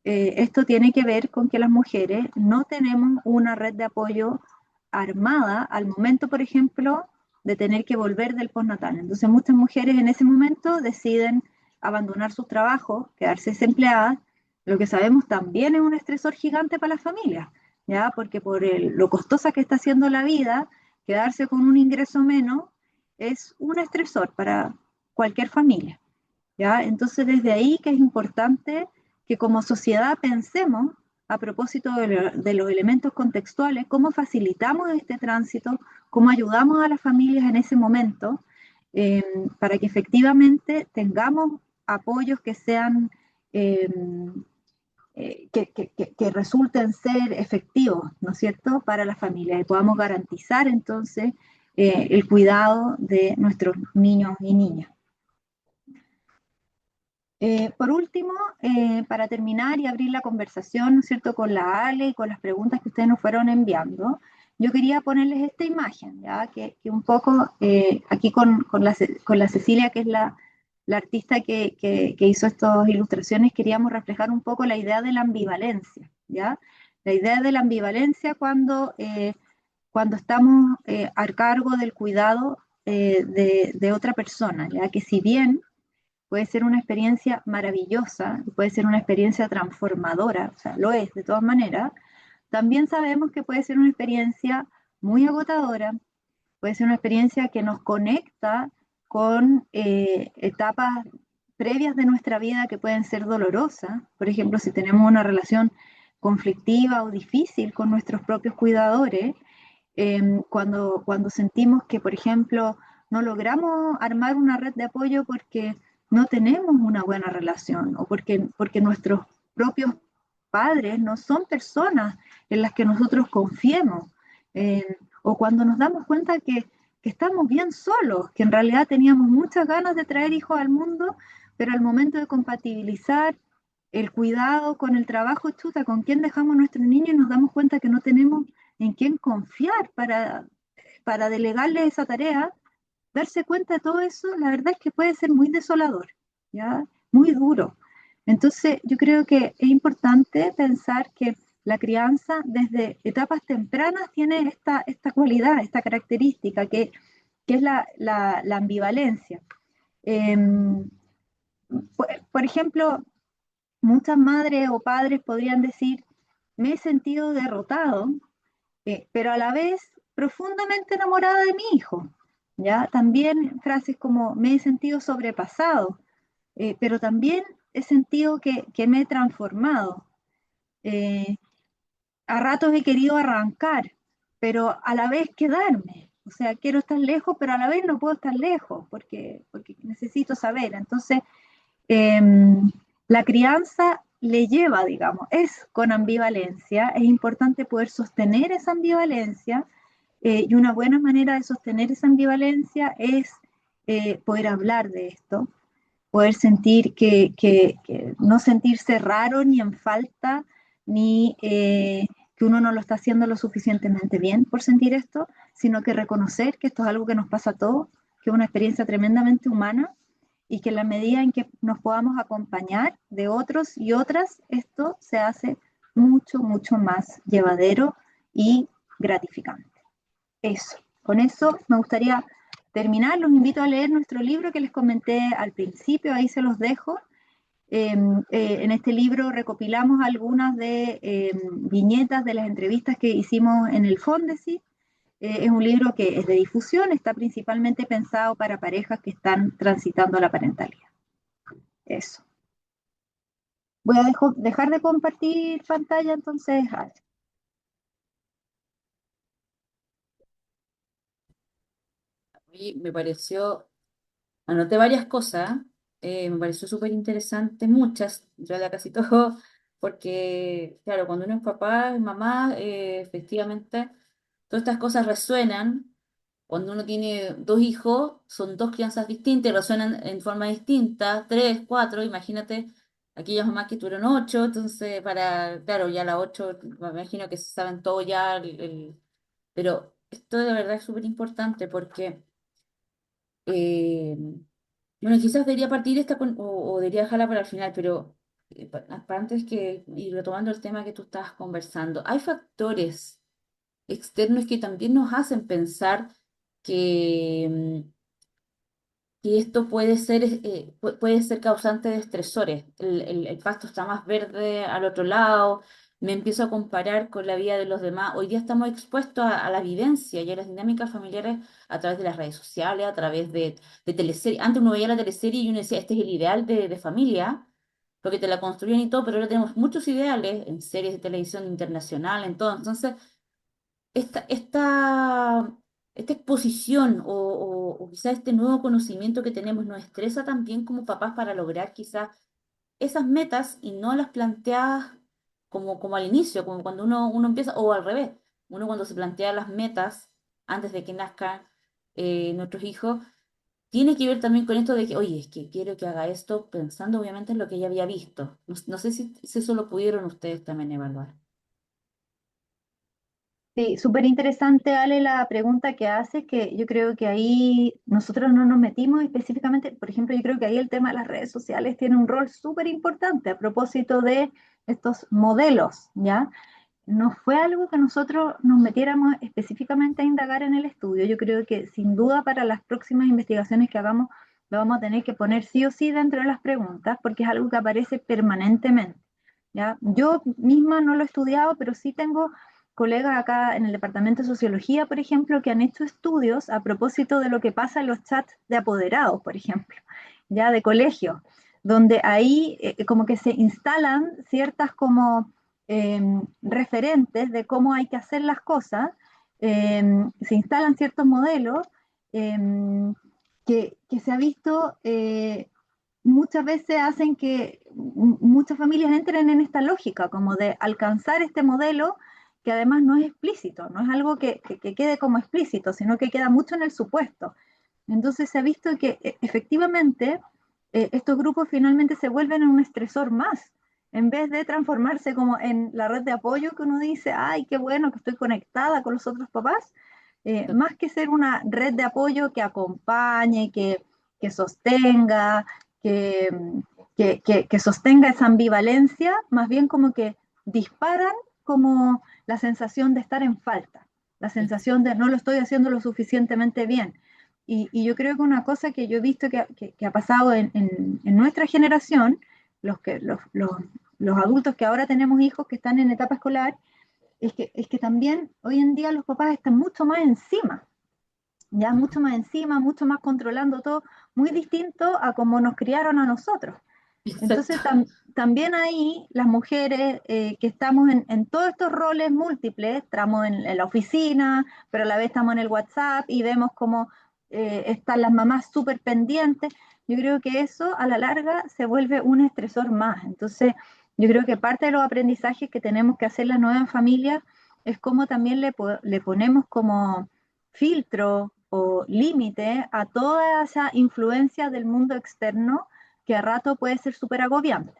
esto tiene que ver con que las mujeres no tenemos una red de apoyo armada al momento, por ejemplo, de tener que volver del postnatal. Entonces muchas mujeres en ese momento deciden abandonar sus trabajos, quedarse desempleadas, lo que sabemos también es un estresor gigante para las familias, ¿ya? Porque lo costosa que está haciendo la vida, quedarse con un ingreso menos es un estresor para cualquier familia. ¿Ya? Entonces, desde ahí que es importante que como sociedad pensemos a propósito de los elementos contextuales, cómo facilitamos este tránsito, cómo ayudamos a las familias en ese momento, eh, para que efectivamente tengamos apoyos que sean, eh, que resulten ser efectivos, ¿no es cierto?, para las familias y podamos garantizar entonces el cuidado de nuestros niños y niñas. Por último, para terminar y abrir la conversación, ¿no es cierto?, con la Ale y con las preguntas que ustedes nos fueron enviando, yo quería ponerles esta imagen, ¿ya? Que un poco aquí con la Cecilia, que es la artista que hizo estas ilustraciones, queríamos reflejar un poco la idea de la ambivalencia, ¿ya? La idea de la ambivalencia cuando estamos a cargo del cuidado de otra persona, ¿ya? Que si bien puede ser una experiencia maravillosa, puede ser una experiencia transformadora, o sea, lo es de todas maneras. También sabemos que puede ser una experiencia muy agotadora, puede ser una experiencia que nos conecta con etapas previas de nuestra vida que pueden ser dolorosas. Por ejemplo, si tenemos una relación conflictiva o difícil con nuestros propios cuidadores, cuando sentimos que, por ejemplo, no logramos armar una red de apoyo porque no tenemos una buena relación o porque nuestros propios padres no son personas en las que nosotros confiemos, o cuando nos damos cuenta que estamos bien solos, que en realidad teníamos muchas ganas de traer hijos al mundo, pero al momento de compatibilizar el cuidado con el trabajo, chuta, con quién dejamos a nuestros niños y nos damos cuenta que no tenemos en quién confiar para delegarle esa tarea, darse cuenta de todo eso, la verdad es que puede ser muy desolador, ¿ya? Muy duro. Entonces, yo creo que es importante pensar que la crianza desde etapas tempranas tiene esta cualidad, esta característica, que es la ambivalencia. Eh, por ejemplo, muchas madres o padres podrían decir, me he sentido derrotado, pero a la vez profundamente enamorada de mi hijo. ¿Ya? También frases como me he sentido sobrepasado, pero también he sentido que me he transformado. Eh, a ratos he querido arrancar, pero a la vez quedarme. O sea, quiero estar lejos, pero a la vez no puedo estar lejos porque necesito saber. Entonces, eh, la crianza le lleva, digamos, es con ambivalencia. Es importante poder sostener esa ambivalencia y una buena manera de sostener esa ambivalencia es poder hablar de esto, poder sentir que no sentirse raro ni en falta, ni que uno no lo está haciendo lo suficientemente bien por sentir esto, sino que reconocer que esto es algo que nos pasa a todos, que es una experiencia tremendamente humana y que en la medida en que nos podamos acompañar de otros y otras, esto se hace mucho, mucho más llevadero y gratificante. Eso, con eso me gustaría terminar. Los invito a leer nuestro libro que les comenté al principio, ahí se los dejo. En este libro recopilamos algunas de viñetas de las entrevistas que hicimos en el Fondesit. Es un libro que es de difusión, está principalmente pensado para parejas que están transitando la parentalidad. Eso. Voy a dejar de compartir pantalla entonces. Y me pareció, anoté varias cosas, me pareció súper interesante, muchas, yo ya casi todo, porque, claro, cuando uno es papá, es mamá, efectivamente, todas estas cosas resuenan. Cuando uno tiene dos hijos, son dos crianzas distintas, y resuenan en forma distinta, tres, cuatro, imagínate aquellas mamás que tuvieron ocho, entonces para, claro, ya la ocho, me imagino que saben todo ya, pero esto de verdad es súper importante porque, eh, bueno, quizás debería partir esta o debería dejarla para el final, pero para antes que, y retomando el tema que tú estabas conversando, hay factores externos que también nos hacen pensar que, que esto puede ser, puede ser causante de estresores. El pasto está más verde al otro lado, me empiezo a comparar con la vida de los demás. Hoy día estamos expuestos a la vivencia y a las dinámicas familiares a través de las redes sociales, a través de teleseries. Antes uno veía la teleserie y uno decía, este es el ideal de familia, porque te la construían y todo, pero ahora tenemos muchos ideales en series de televisión internacional, en todo. Entonces, esta, esta, esta exposición o quizás este nuevo conocimiento que tenemos nos estresa también como papás para lograr quizás esas metas y no las planteadas como al inicio, como cuando uno empieza, o al revés, uno cuando se plantea las metas antes de que nazcan nuestros hijos, tiene que ver también con esto de que, oye, es que quiero que haga esto pensando obviamente en lo que ya había visto. No, no sé si eso lo pudieron ustedes también evaluar. Sí, súper interesante, Ale, la pregunta que haces, que yo creo que ahí nosotros no nos metimos específicamente, por ejemplo, yo creo que ahí el tema de las redes sociales tiene un rol súper importante a propósito de estos modelos, ¿ya? No fue algo que nosotros nos metiéramos específicamente a indagar en el estudio. Yo creo que sin duda para las próximas investigaciones que hagamos lo vamos a tener que poner sí o sí dentro de las preguntas, porque es algo que aparece permanentemente, ¿ya? Yo misma no lo he estudiado, pero sí tengo colegas acá en el departamento de sociología, por ejemplo, que han hecho estudios a propósito de lo que pasa en los chats de apoderados, por ejemplo, ya de colegio, donde ahí como que se instalan ciertas como referentes de cómo hay que hacer las cosas, se instalan ciertos modelos eh, que se ha visto muchas veces hacen que muchas familias entren en esta lógica, como de alcanzar este modelo que además no es explícito, no es algo que quede como explícito, sino que queda mucho en el supuesto. Entonces se ha visto que efectivamente estos grupos finalmente se vuelven un estresor más, en vez de transformarse como en la red de apoyo que uno dice, ay, qué bueno que estoy conectada con los otros papás, más que ser una red de apoyo que acompañe, que sostenga, que, que sostenga esa ambivalencia, más bien como que disparan como la sensación de estar en falta, la sensación de no lo estoy haciendo lo suficientemente bien. Y yo creo que una cosa que yo he visto que ha pasado en nuestra generación, los adultos que ahora tenemos hijos que están en etapa escolar, es que también hoy en día los papás están mucho más encima, ya mucho más encima, mucho más controlando todo, muy distinto a como nos criaron a nosotros. Exacto. Entonces también ahí las mujeres que estamos en todos estos roles múltiples, estamos en la oficina, pero a la vez estamos en el WhatsApp y vemos cómo están las mamás súper pendientes, yo creo que eso a la larga se vuelve un estresor más. Entonces yo creo que parte de los aprendizajes que tenemos que hacer las nuevas familias es cómo también le ponemos como filtro o límite a toda esa influencia del mundo externo que a rato puede ser súper agobiante.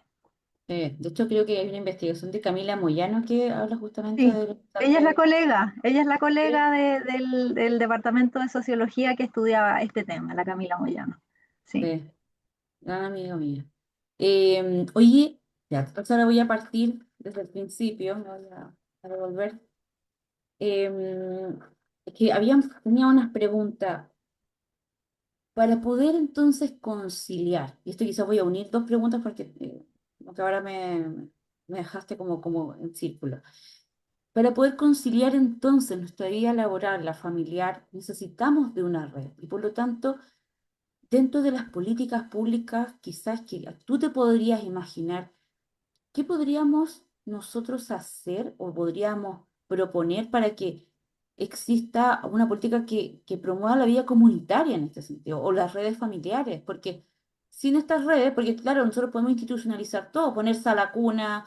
De hecho, creo que hay una investigación de Camila Moyano que habla justamente Sí, del impacto. ella es la Sí, colega del Departamento de Sociología que estudiaba este tema, la Camila Moyano. Sí. sí, gran amiga mía. Oye, ya, entonces ahora voy a partir desde el principio, me voy a devolver. Es que tenía unas preguntas para poder entonces conciliar. Y esto quizás voy a unir dos preguntas porque como que ahora me dejaste como en círculo. Para poder conciliar entonces nuestra vida laboral, la familiar, necesitamos de una red. Y por lo tanto, dentro de las políticas públicas, quizás que tú te podrías imaginar, ¿qué podríamos nosotros hacer o podríamos proponer para que exista una política que promueva la vida comunitaria en este sentido, o las redes familiares? Porque sin estas redes, porque claro, nosotros podemos institucionalizar todo, poner sala cuna,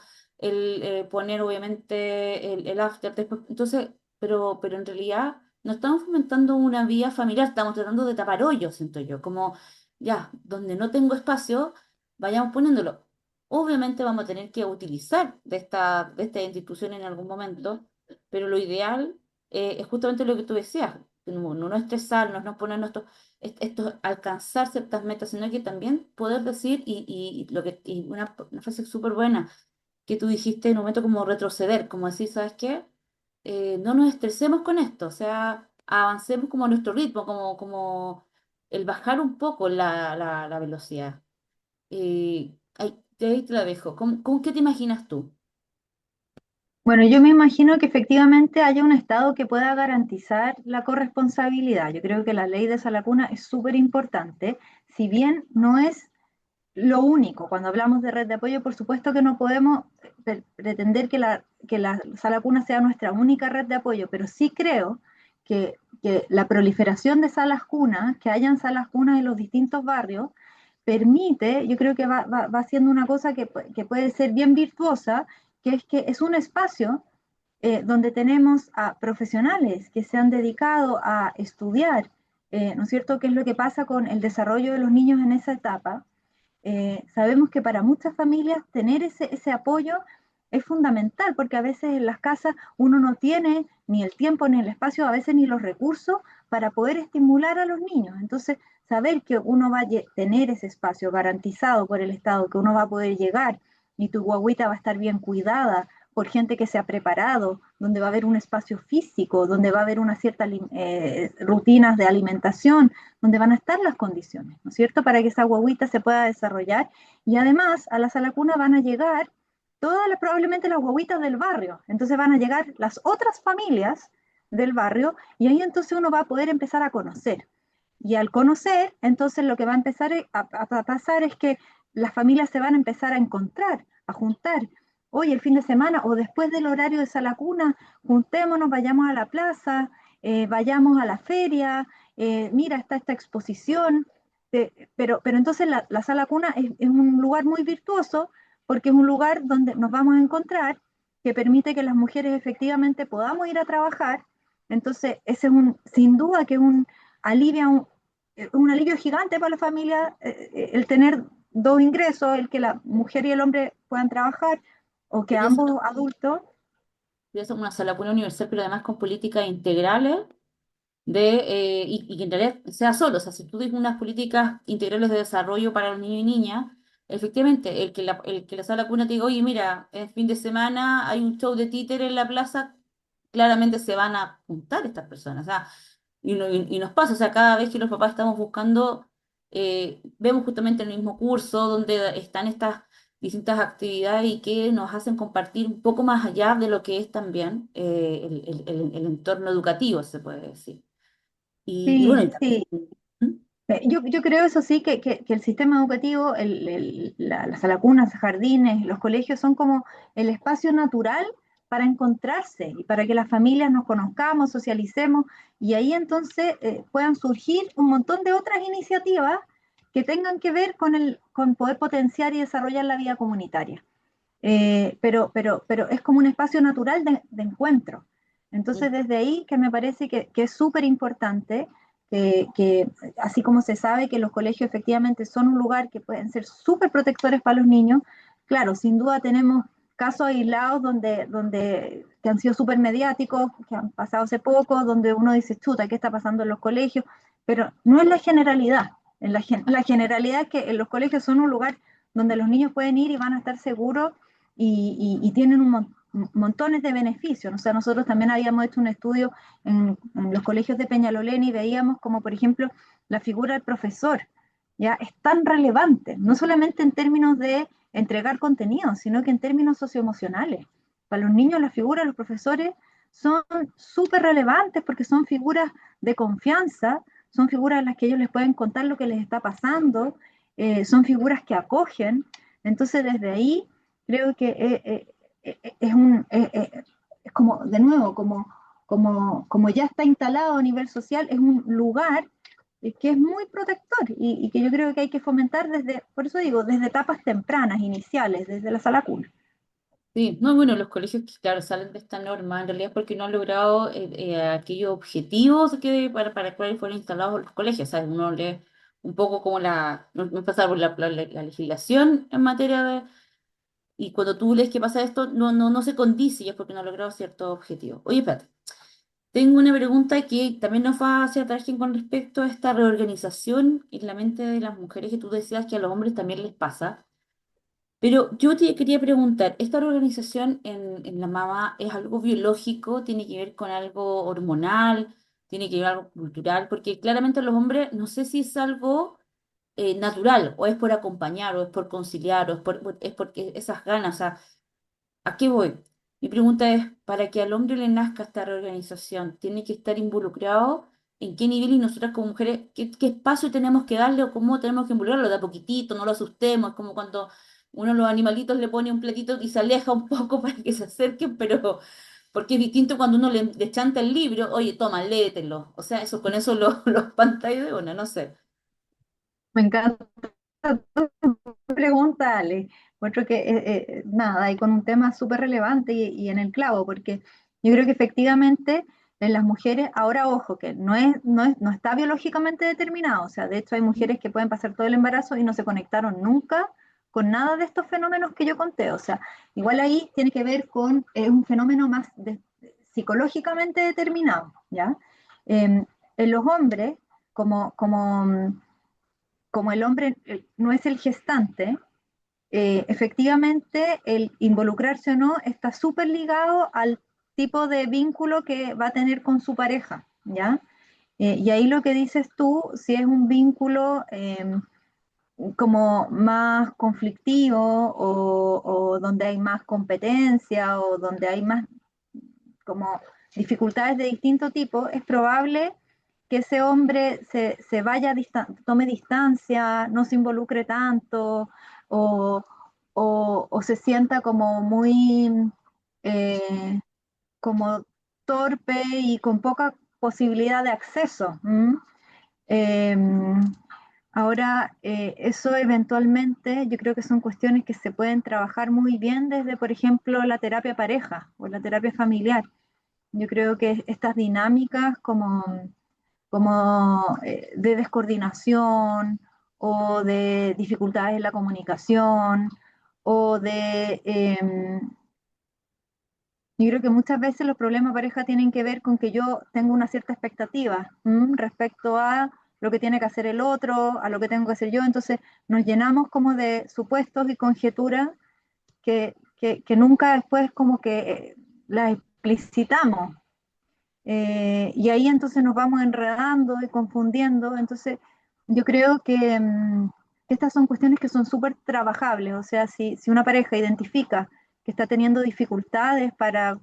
poner obviamente el after, después, entonces, pero en realidad no estamos fomentando una vida familiar, estamos tratando de tapar hoyos, siento yo, como ya, donde no tengo espacio, vayamos poniéndolo. Obviamente vamos a tener que utilizar de esta institución en algún momento, pero lo ideal es justamente lo que tú decías, no estresarnos, no ponernos alcanzar ciertas metas, sino que también poder decir, y una frase súper buena que tú dijiste en un momento como retroceder, como decir, ¿sabes qué? No nos estresemos con esto, o sea, avancemos como a nuestro ritmo, como el bajar un poco la velocidad. De ahí te la dejo. ¿Qué te imaginas tú? Bueno, yo me imagino que efectivamente haya un Estado que pueda garantizar la corresponsabilidad. Yo creo que la ley de sala cuna es súper importante, si bien no es lo único. Cuando hablamos de red de apoyo, por supuesto que no podemos pretender que la sala cuna sea nuestra única red de apoyo, pero sí creo que la proliferación de salas cunas, que hayan salas cunas en los distintos barrios, permite, yo creo que va siendo una cosa que puede ser bien virtuosa, que es un espacio donde tenemos a profesionales que se han dedicado a estudiar, ¿no es cierto?, qué es lo que pasa con el desarrollo de los niños en esa etapa. Sabemos que para muchas familias tener ese apoyo es fundamental, porque a veces en las casas uno no tiene ni el tiempo ni el espacio, a veces ni los recursos para poder estimular a los niños. Entonces, saber que uno va a tener ese espacio garantizado por el Estado, que uno va a poder llegar y tu guagüita va a estar bien cuidada por gente que se ha preparado, donde va a haber un espacio físico, donde va a haber una cierta rutinas de alimentación, donde van a estar las condiciones, ¿no es cierto?, para que esa guaguita se pueda desarrollar. Y además a la sala cuna van a llegar probablemente las guaguitas del barrio, entonces van a llegar las otras familias del barrio y ahí entonces uno va a poder empezar a conocer. Y al conocer, entonces lo que va a empezar a pasar es que las familias se van a empezar a encontrar, a juntar. Hoy el fin de semana o después del horario de sala cuna, juntémonos, vayamos a la plaza, vayamos a la feria, mira, está esta exposición, pero entonces la sala cuna es un lugar muy virtuoso porque es un lugar donde nos vamos a encontrar que permite que las mujeres efectivamente podamos ir a trabajar. Entonces, ese es sin duda que es un alivio gigante para la familia, el tener dos ingresos, el que la mujer y el hombre puedan trabajar, o que Debería ser ambos adultos. una sola cuna universal, pero además con políticas integrales y que en realidad sea solo. O sea, si tú tienes unas políticas integrales de desarrollo para los niños y niñas, efectivamente, el que la sala cuna te diga, oye, mira, el fin de semana hay un show de títere en la plaza, claramente se van a juntar estas personas. O sea, y nos pasa, o sea, cada vez que los papás estamos buscando, vemos justamente el mismo curso donde están estas distintas actividades y que nos hacen compartir un poco más allá de lo que es también el entorno educativo, se puede decir. Y bueno, Sí, y sí. también, ¿Mm? Yo creo eso sí, que el sistema educativo, las salacunas, jardines, los colegios son como el espacio natural para encontrarse y para que las familias nos conozcamos, socialicemos y ahí entonces puedan surgir un montón de otras iniciativas que tengan que ver con poder potenciar y desarrollar la vida comunitaria. Pero es como un espacio natural de encuentro. Entonces, Mm. desde ahí que me parece que es súper importante que, así como se sabe que los colegios efectivamente son un lugar que pueden ser súper protectores para los niños, claro, sin duda tenemos casos aislados que han sido súper mediáticos, que han pasado hace poco, donde uno dice, chuta, ¿qué está pasando en los colegios? Pero no es la generalidad. La generalidad es que en los colegios son un lugar donde los niños pueden ir y van a estar seguros y tienen montones de beneficios. O sea, nosotros también habíamos hecho un estudio en los colegios de Peñalolén y veíamos como, por ejemplo, la figura del profesor, ¿ya? Es tan relevante, no solamente en términos de entregar contenido, sino que en términos socioemocionales. Para los niños, la figura de los profesores son súper relevantes porque son figuras de confianza, son figuras en las que ellos les pueden contar lo que les está pasando, son figuras que acogen. Entonces, desde ahí, creo que es como, de nuevo, como ya está instalado a nivel social, es un lugar que es muy protector y que yo creo que hay que fomentar por eso digo, desde etapas tempranas, iniciales, desde la sala cuna. Sí, no, bueno, los colegios que, claro, salen de esta norma, en realidad porque no han logrado aquellos objetivos para cuales fueron instalados los colegios. O sea, uno lee un poco como no pasa por la legislación en materia de. Y cuando tú lees que pasa esto, no se condice y es porque no ha logrado ciertos objetivos. Oye, espérate, tengo una pregunta que también nos va hacia atrás con respecto a esta reorganización en la mente de las mujeres que tú decías que a los hombres también les pasa. Pero yo te quería preguntar, ¿esta reorganización en la mama es algo biológico? ¿Tiene que ver con algo hormonal? ¿Tiene que ver algo cultural? Porque claramente los hombres, no sé si es algo natural, o es por acompañar, o es por conciliar, es porque esas ganas. O sea, ¿a qué voy? Mi pregunta es, para que al hombre le nazca esta reorganización, ¿tiene que estar involucrado? ¿En qué nivel? Y nosotras como mujeres, ¿qué espacio tenemos que darle o cómo tenemos que involucrarlo? De a poquitito, no lo asustemos, es como cuando uno a los animalitos le pone un platito y se aleja un poco para que se acerquen, pero porque es distinto cuando uno le chanta el libro, oye, toma, léetelo. O sea, eso con eso lo espanta de una, no sé. Me encanta tu pregunta, Ale. Encuentro que, nada, y con un tema súper relevante y en el clavo, porque yo creo que efectivamente en las mujeres, ahora ojo, que no está biológicamente determinado, o sea, de hecho hay mujeres que pueden pasar todo el embarazo y no se conectaron nunca con nada de estos fenómenos que yo conté, o sea, igual ahí tiene que ver con un fenómeno más psicológicamente determinado, ¿ya? En los hombres, como como el hombre no es el gestante, efectivamente el involucrarse o no está súper ligado al tipo de vínculo que va a tener con su pareja, ¿ya? Y ahí lo que dices tú, si es un vínculo como más conflictivo o donde hay más competencia o donde hay más como dificultades de distinto tipo, es probable que ese hombre se vaya, tome distancia, no se involucre tanto o, o se sienta como muy eh, como torpe y con poca posibilidad de acceso. ¿M? Eh, Ahora, eso eventualmente yo creo que son cuestiones que se pueden trabajar muy bien desde, por ejemplo, la terapia pareja o la terapia familiar. Yo creo que estas dinámicas como de descoordinación o de dificultades en la comunicación o yo creo que muchas veces los problemas de pareja tienen que ver con que yo tengo una cierta expectativa respecto a lo que tiene que hacer el otro, a lo que tengo que hacer yo, entonces nos llenamos como de supuestos y conjeturas que nunca después como que las explicitamos. Y ahí entonces nos vamos enredando y confundiendo. Entonces, yo creo que estas son cuestiones que son súper trabajables. O sea, si una pareja identifica que está teniendo dificultades para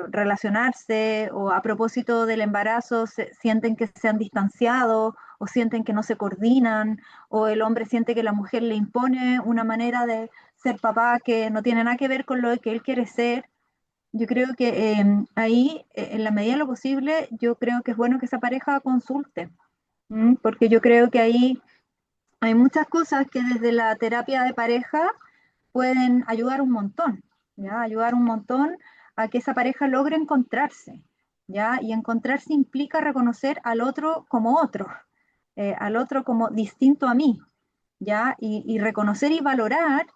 relacionarse o a propósito del embarazo sienten que se han distanciado o sienten que no se coordinan o el hombre siente que la mujer le impone una manera de ser papá que no tiene nada que ver con lo que él quiere ser. Yo creo que ahí, en la medida de lo posible, yo creo que es bueno que esa pareja consulte, porque yo creo que ahí hay muchas cosas que desde la terapia de pareja pueden ayudar un montón, ¿ya? Ayudar un montón a que esa pareja logre encontrarse, ¿ya? Y encontrarse implica reconocer al otro como otro, al otro como distinto a mí, ¿ya? Y reconocer y valorar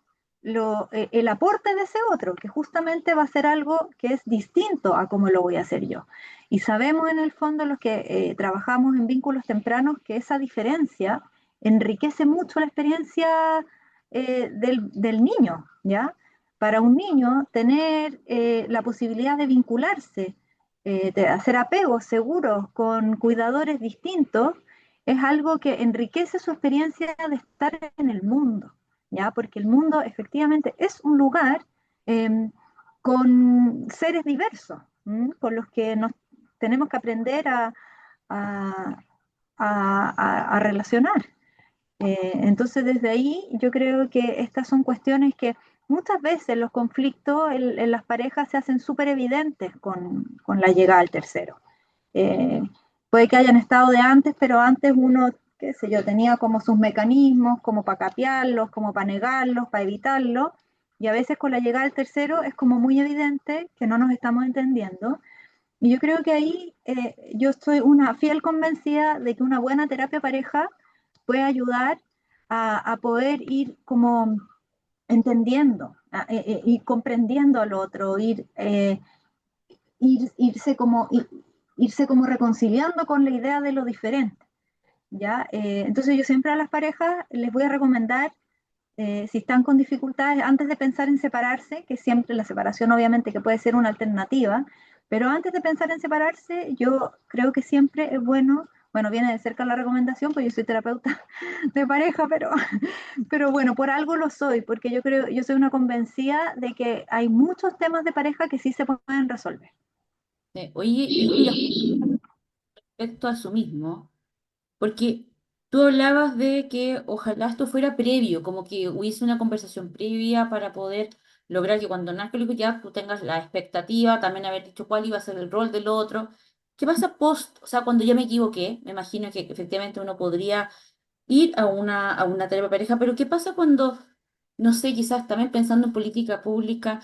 el aporte de ese otro, que justamente va a ser algo que es distinto a cómo lo voy a hacer yo. Y sabemos en el fondo los que trabajamos en vínculos tempranos que esa diferencia enriquece mucho la experiencia del niño, ¿ya? Para un niño, tener la posibilidad de vincularse, de hacer apegos seguros con cuidadores distintos, es algo que enriquece su experiencia de estar en el mundo, ¿ya? Porque el mundo efectivamente es un lugar eh, con seres diversos, con los que nos tenemos que aprender a, a relacionar. Entonces, desde ahí yo creo que estas son cuestiones que muchas veces los conflictos en las parejas se hacen súper evidentes con la llegada al tercero. Eh, Puede que hayan estado de antes, pero antes uno, qué sé yo, tenía como sus mecanismos, como para capearlos, como para negarlos, para evitarlos, y a veces con la llegada del tercero es como muy evidente que no nos estamos entendiendo. Y yo creo que ahí yo estoy una fiel convencida de que una buena terapia pareja puede ayudar a poder ir como entendiendo y comprendiendo al otro, irse irse como reconciliando con la idea de lo diferente, ¿ya? Entonces yo siempre a las parejas les voy a recomendar, si están con dificultades, antes de pensar en separarse, que siempre la separación obviamente que puede ser una alternativa, pero antes de pensar en separarse, yo creo que siempre es bueno, bueno, viene de cerca la recomendación, pues yo soy terapeuta de pareja, pero bueno, por algo lo soy, porque yo creo, yo soy una convencida de que hay muchos temas de pareja que sí se pueden resolver. Oye, y mira, respecto a eso mismo. Porque tú hablabas de que ojalá esto fuera previo, como que hubiese una conversación previa para poder lograr que cuando nazca el hijo ya tú tengas la expectativa, también haber dicho cuál iba a ser el rol del otro. ¿Qué pasa post? O sea, cuando ya me equivoqué, me imagino que efectivamente uno podría ir a una terapia de pareja, pero ¿qué pasa cuando, no sé, quizás también pensando en política pública,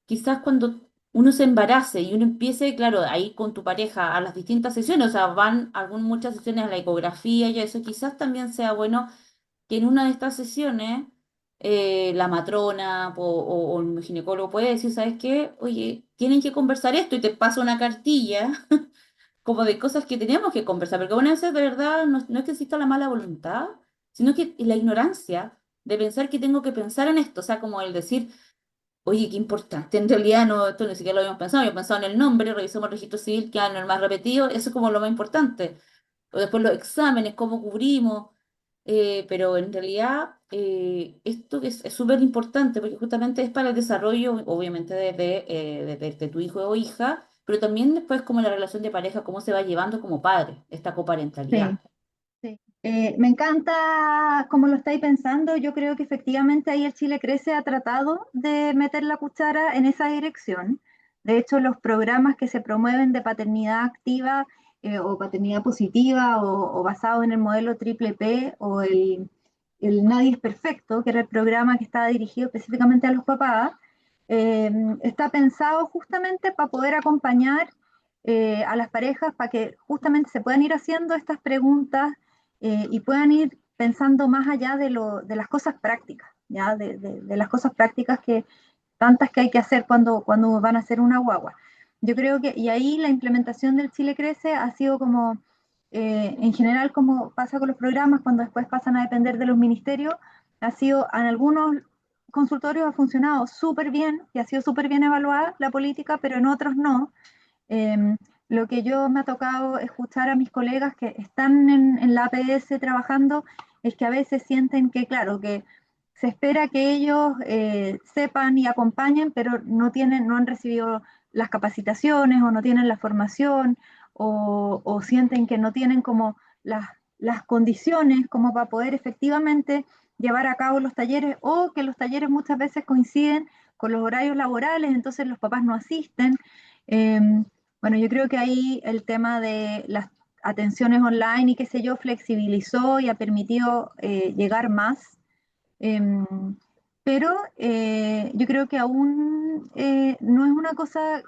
quizás cuando uno se embarace y uno empiece, claro, ahí con tu pareja a las distintas sesiones, o sea, van muchas sesiones a la ecografía y eso, quizás también sea bueno que en una de estas sesiones la matrona o el ginecólogo puede decir, ¿sabes qué? Oye, tienen que conversar esto y te pasa una cartilla como de cosas que teníamos que conversar, porque bueno, veces de verdad no es que exista la mala voluntad, sino que la ignorancia de pensar que tengo que pensar en esto, o sea, como el decir, oye, qué importante, en realidad no, esto ni siquiera lo habíamos pensado en el nombre, revisamos el registro civil, que en el más repetido, eso es como lo más importante, o después los exámenes, cómo cubrimos, pero en realidad esto es súper importante porque justamente es para el desarrollo, obviamente, de tu hijo o hija, pero también después como la relación de pareja, cómo se va llevando como padre, esta Sí, coparentalidad. sí. Me encanta cómo lo estáis pensando. Yo creo que efectivamente ahí el Chile Crece ha tratado de meter la cuchara en esa dirección. De hecho, los programas que se promueven de paternidad activa o paternidad positiva o basado en el modelo triple P o el Nadie es Perfecto, que era el programa que estaba dirigido específicamente a los papás, eh, está pensado justamente para poder acompañar a las parejas para que justamente se puedan ir haciendo estas preguntas y puedan ir pensando más allá de las cosas prácticas, ¿ya? De las cosas prácticas que tantas que hay que hacer cuando van a hacer una guagua. Yo creo que, y ahí la implementación del Chile Crece ha sido como, en general, como pasa con los programas, cuando después pasan a depender de los ministerios, ha sido, en algunos consultorios ha funcionado súper bien y ha sido súper bien evaluada la política, pero en otros no. Eh, lo que yo me ha tocado escuchar a mis colegas que están en la APS trabajando es que a veces sienten que, claro, que se espera que ellos sepan y acompañen, pero no han recibido las capacitaciones o no tienen la formación o sienten que no tienen como las condiciones como para poder efectivamente llevar a cabo los talleres o que los talleres muchas veces coinciden con los horarios laborales, entonces los papás no asisten. Eh, bueno, yo creo que ahí el tema de las atenciones online y qué sé yo flexibilizó y ha permitido llegar más. Em, pero yo creo que aún no es una cosa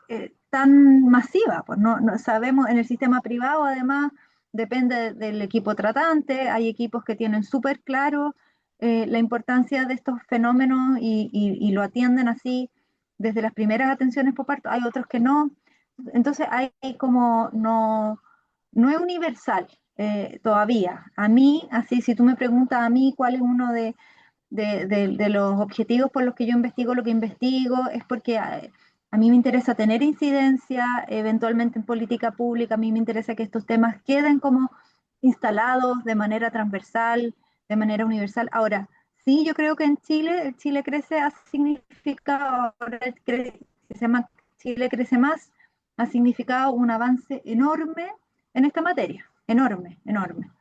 tan masiva, pues no sabemos, en el sistema privado además depende del equipo tratante, hay equipos que tienen súper claro la importancia de estos fenómenos y lo atienden así desde las primeras atenciones por parto, hay otros que no, entonces hay como no es universal todavía. A mí, así si tú me preguntas a mí cuál es uno de los objetivos por los que yo investigo lo que investigo, es porque a mí me interesa tener incidencia eventualmente en política pública, a mí me interesa que estos temas queden como instalados de manera transversal, de manera universal. Ahora, sí, yo creo que en Chile, el Chile Crece ha significado, ahora se llama Chile Crece Más, ha significado un avance enorme en esta materia, enorme, enorme.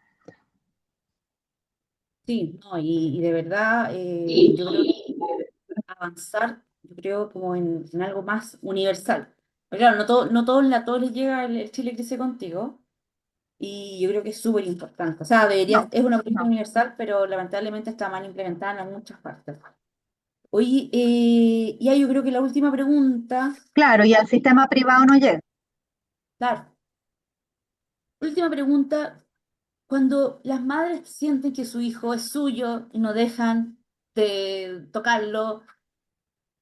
Sí, no, y de verdad yo creo que avanzar, yo creo como en algo más universal. Pero claro, no todos les llega el Chile Crece Contigo, y yo creo que es súper importante. O sea, No, es una política no. universal, pero lamentablemente está mal implementada en muchas partes. Oye, ya yo creo que la última pregunta, Claro, y al sistema privado no llega. claro, última pregunta, cuando las madres sienten que su hijo es suyo y no dejan de tocarlo,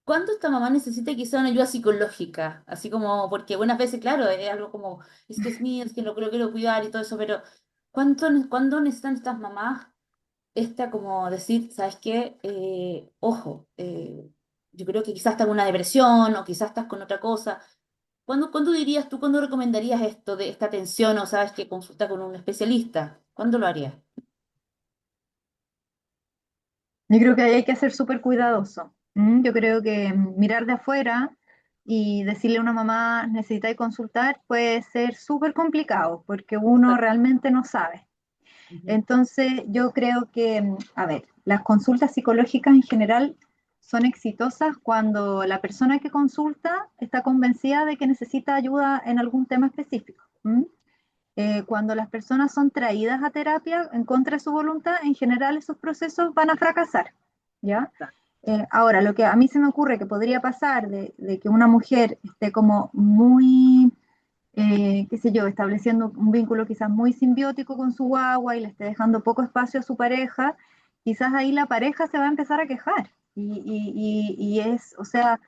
¿cuándo esta mamá necesita quizá una ayuda psicológica? Así como, porque buenas veces, claro, es algo como, es que es mío, es que lo quiero cuidar y todo eso, pero ¿cuándo necesitan estas mamás esta como decir, ¿sabes qué? Ojo, yo creo que quizás estás con una depresión o quizás estás con otra cosa. ¿Cuándo dirías tú, cuándo recomendarías esto de esta atención o sabes que consulta con un especialista? ¿Cuándo lo harías? Yo creo que ahí hay que ser súper cuidadoso. Yo creo que mirar de afuera y decirle a una mamá necesitáis consultar puede ser súper complicado porque uno Súper. realmente no sabe. Ujú. Entonces yo creo que, a ver, las consultas psicológicas en general son exitosas cuando la persona que consulta está convencida de que necesita ayuda en algún tema específico. Cuando las personas son traídas a terapia en contra de su voluntad, en general esos procesos van a fracasar, ¿ya? Ahora, lo que a mí se me ocurre que podría pasar de que una mujer esté como muy, qué sé yo, estableciendo un vínculo quizás muy simbiótico con su guagua y le esté dejando poco espacio a su pareja, quizás ahí la pareja se va a empezar a quejar. Y es, o sea,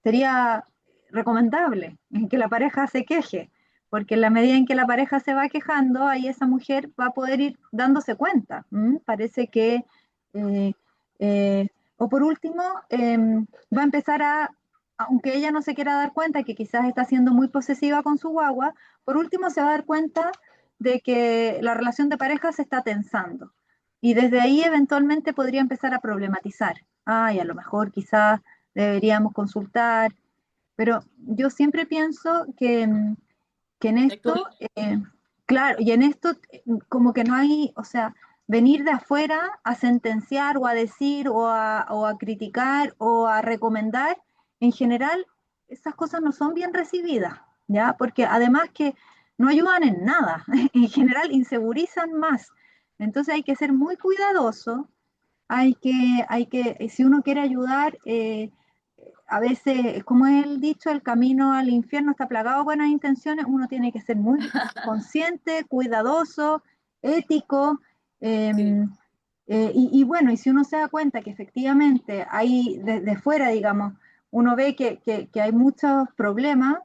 sería recomendable que la pareja se queje, porque en la medida en que la pareja se va quejando, ahí esa mujer va a poder ir dándose cuenta. Parece que, eh, o por último, va a empezar aunque ella no se quiera dar cuenta que quizás está siendo muy posesiva con su guagua, por último se va a dar cuenta de que la relación de pareja se está tensando. Y desde ahí eventualmente podría empezar a problematizar. Ay, a lo mejor quizás deberíamos consultar, pero yo siempre pienso que en Hay que esto, obligar. claro, y en esto como que no hay, o sea, venir de afuera a sentenciar o a decir o a criticar o a recomendar, en general, esas cosas no son bien recibidas, ¿ya? Porque además que no ayudan en nada, en general insegurizan más. Entonces hay que ser muy cuidadoso, si uno quiere ayudar, a veces, como es el dicho, el camino al infierno está plagado de buenas intenciones, uno tiene que ser muy consciente, cuidadoso, ético, eh, Sí. y bueno, y si uno se da cuenta que efectivamente hay desde fuera, digamos, uno ve que hay muchos problemas,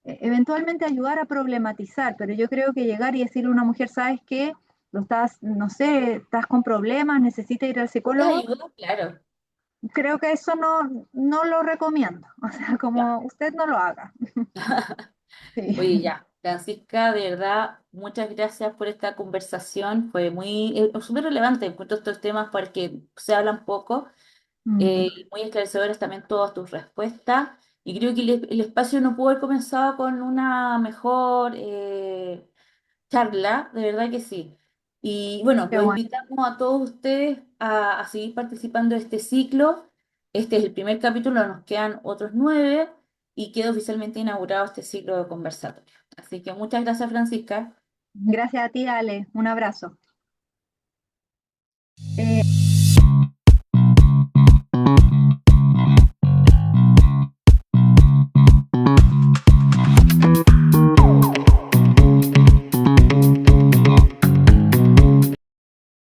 eventualmente ayudar a problematizar, pero yo creo que llegar y decirle a una mujer, ¿sabes qué? Lo estás, no sé, estás con problemas, necesitas ir al ¿Te psicólogo, ayuda? Claro. creo que eso no lo recomiendo, o sea, Ya. como usted no lo haga. Oye, Sí. ya. Francisca, de verdad, muchas gracias por esta conversación. Fue muy, súper relevante. Encuentro estos temas porque se hablan poco. Mm, Y muy esclarecedoras también todas tus respuestas. Y creo que el espacio no pudo haber comenzado con una mejor charla, de verdad que sí. Y bueno, qué los bueno. invitamos a todos ustedes a seguir participando de este ciclo. Este es el primer capítulo, nos quedan otros 9 y queda oficialmente inaugurado este ciclo de conversatorio. Así que muchas gracias, Francisca. Gracias a ti, Ale. Un abrazo.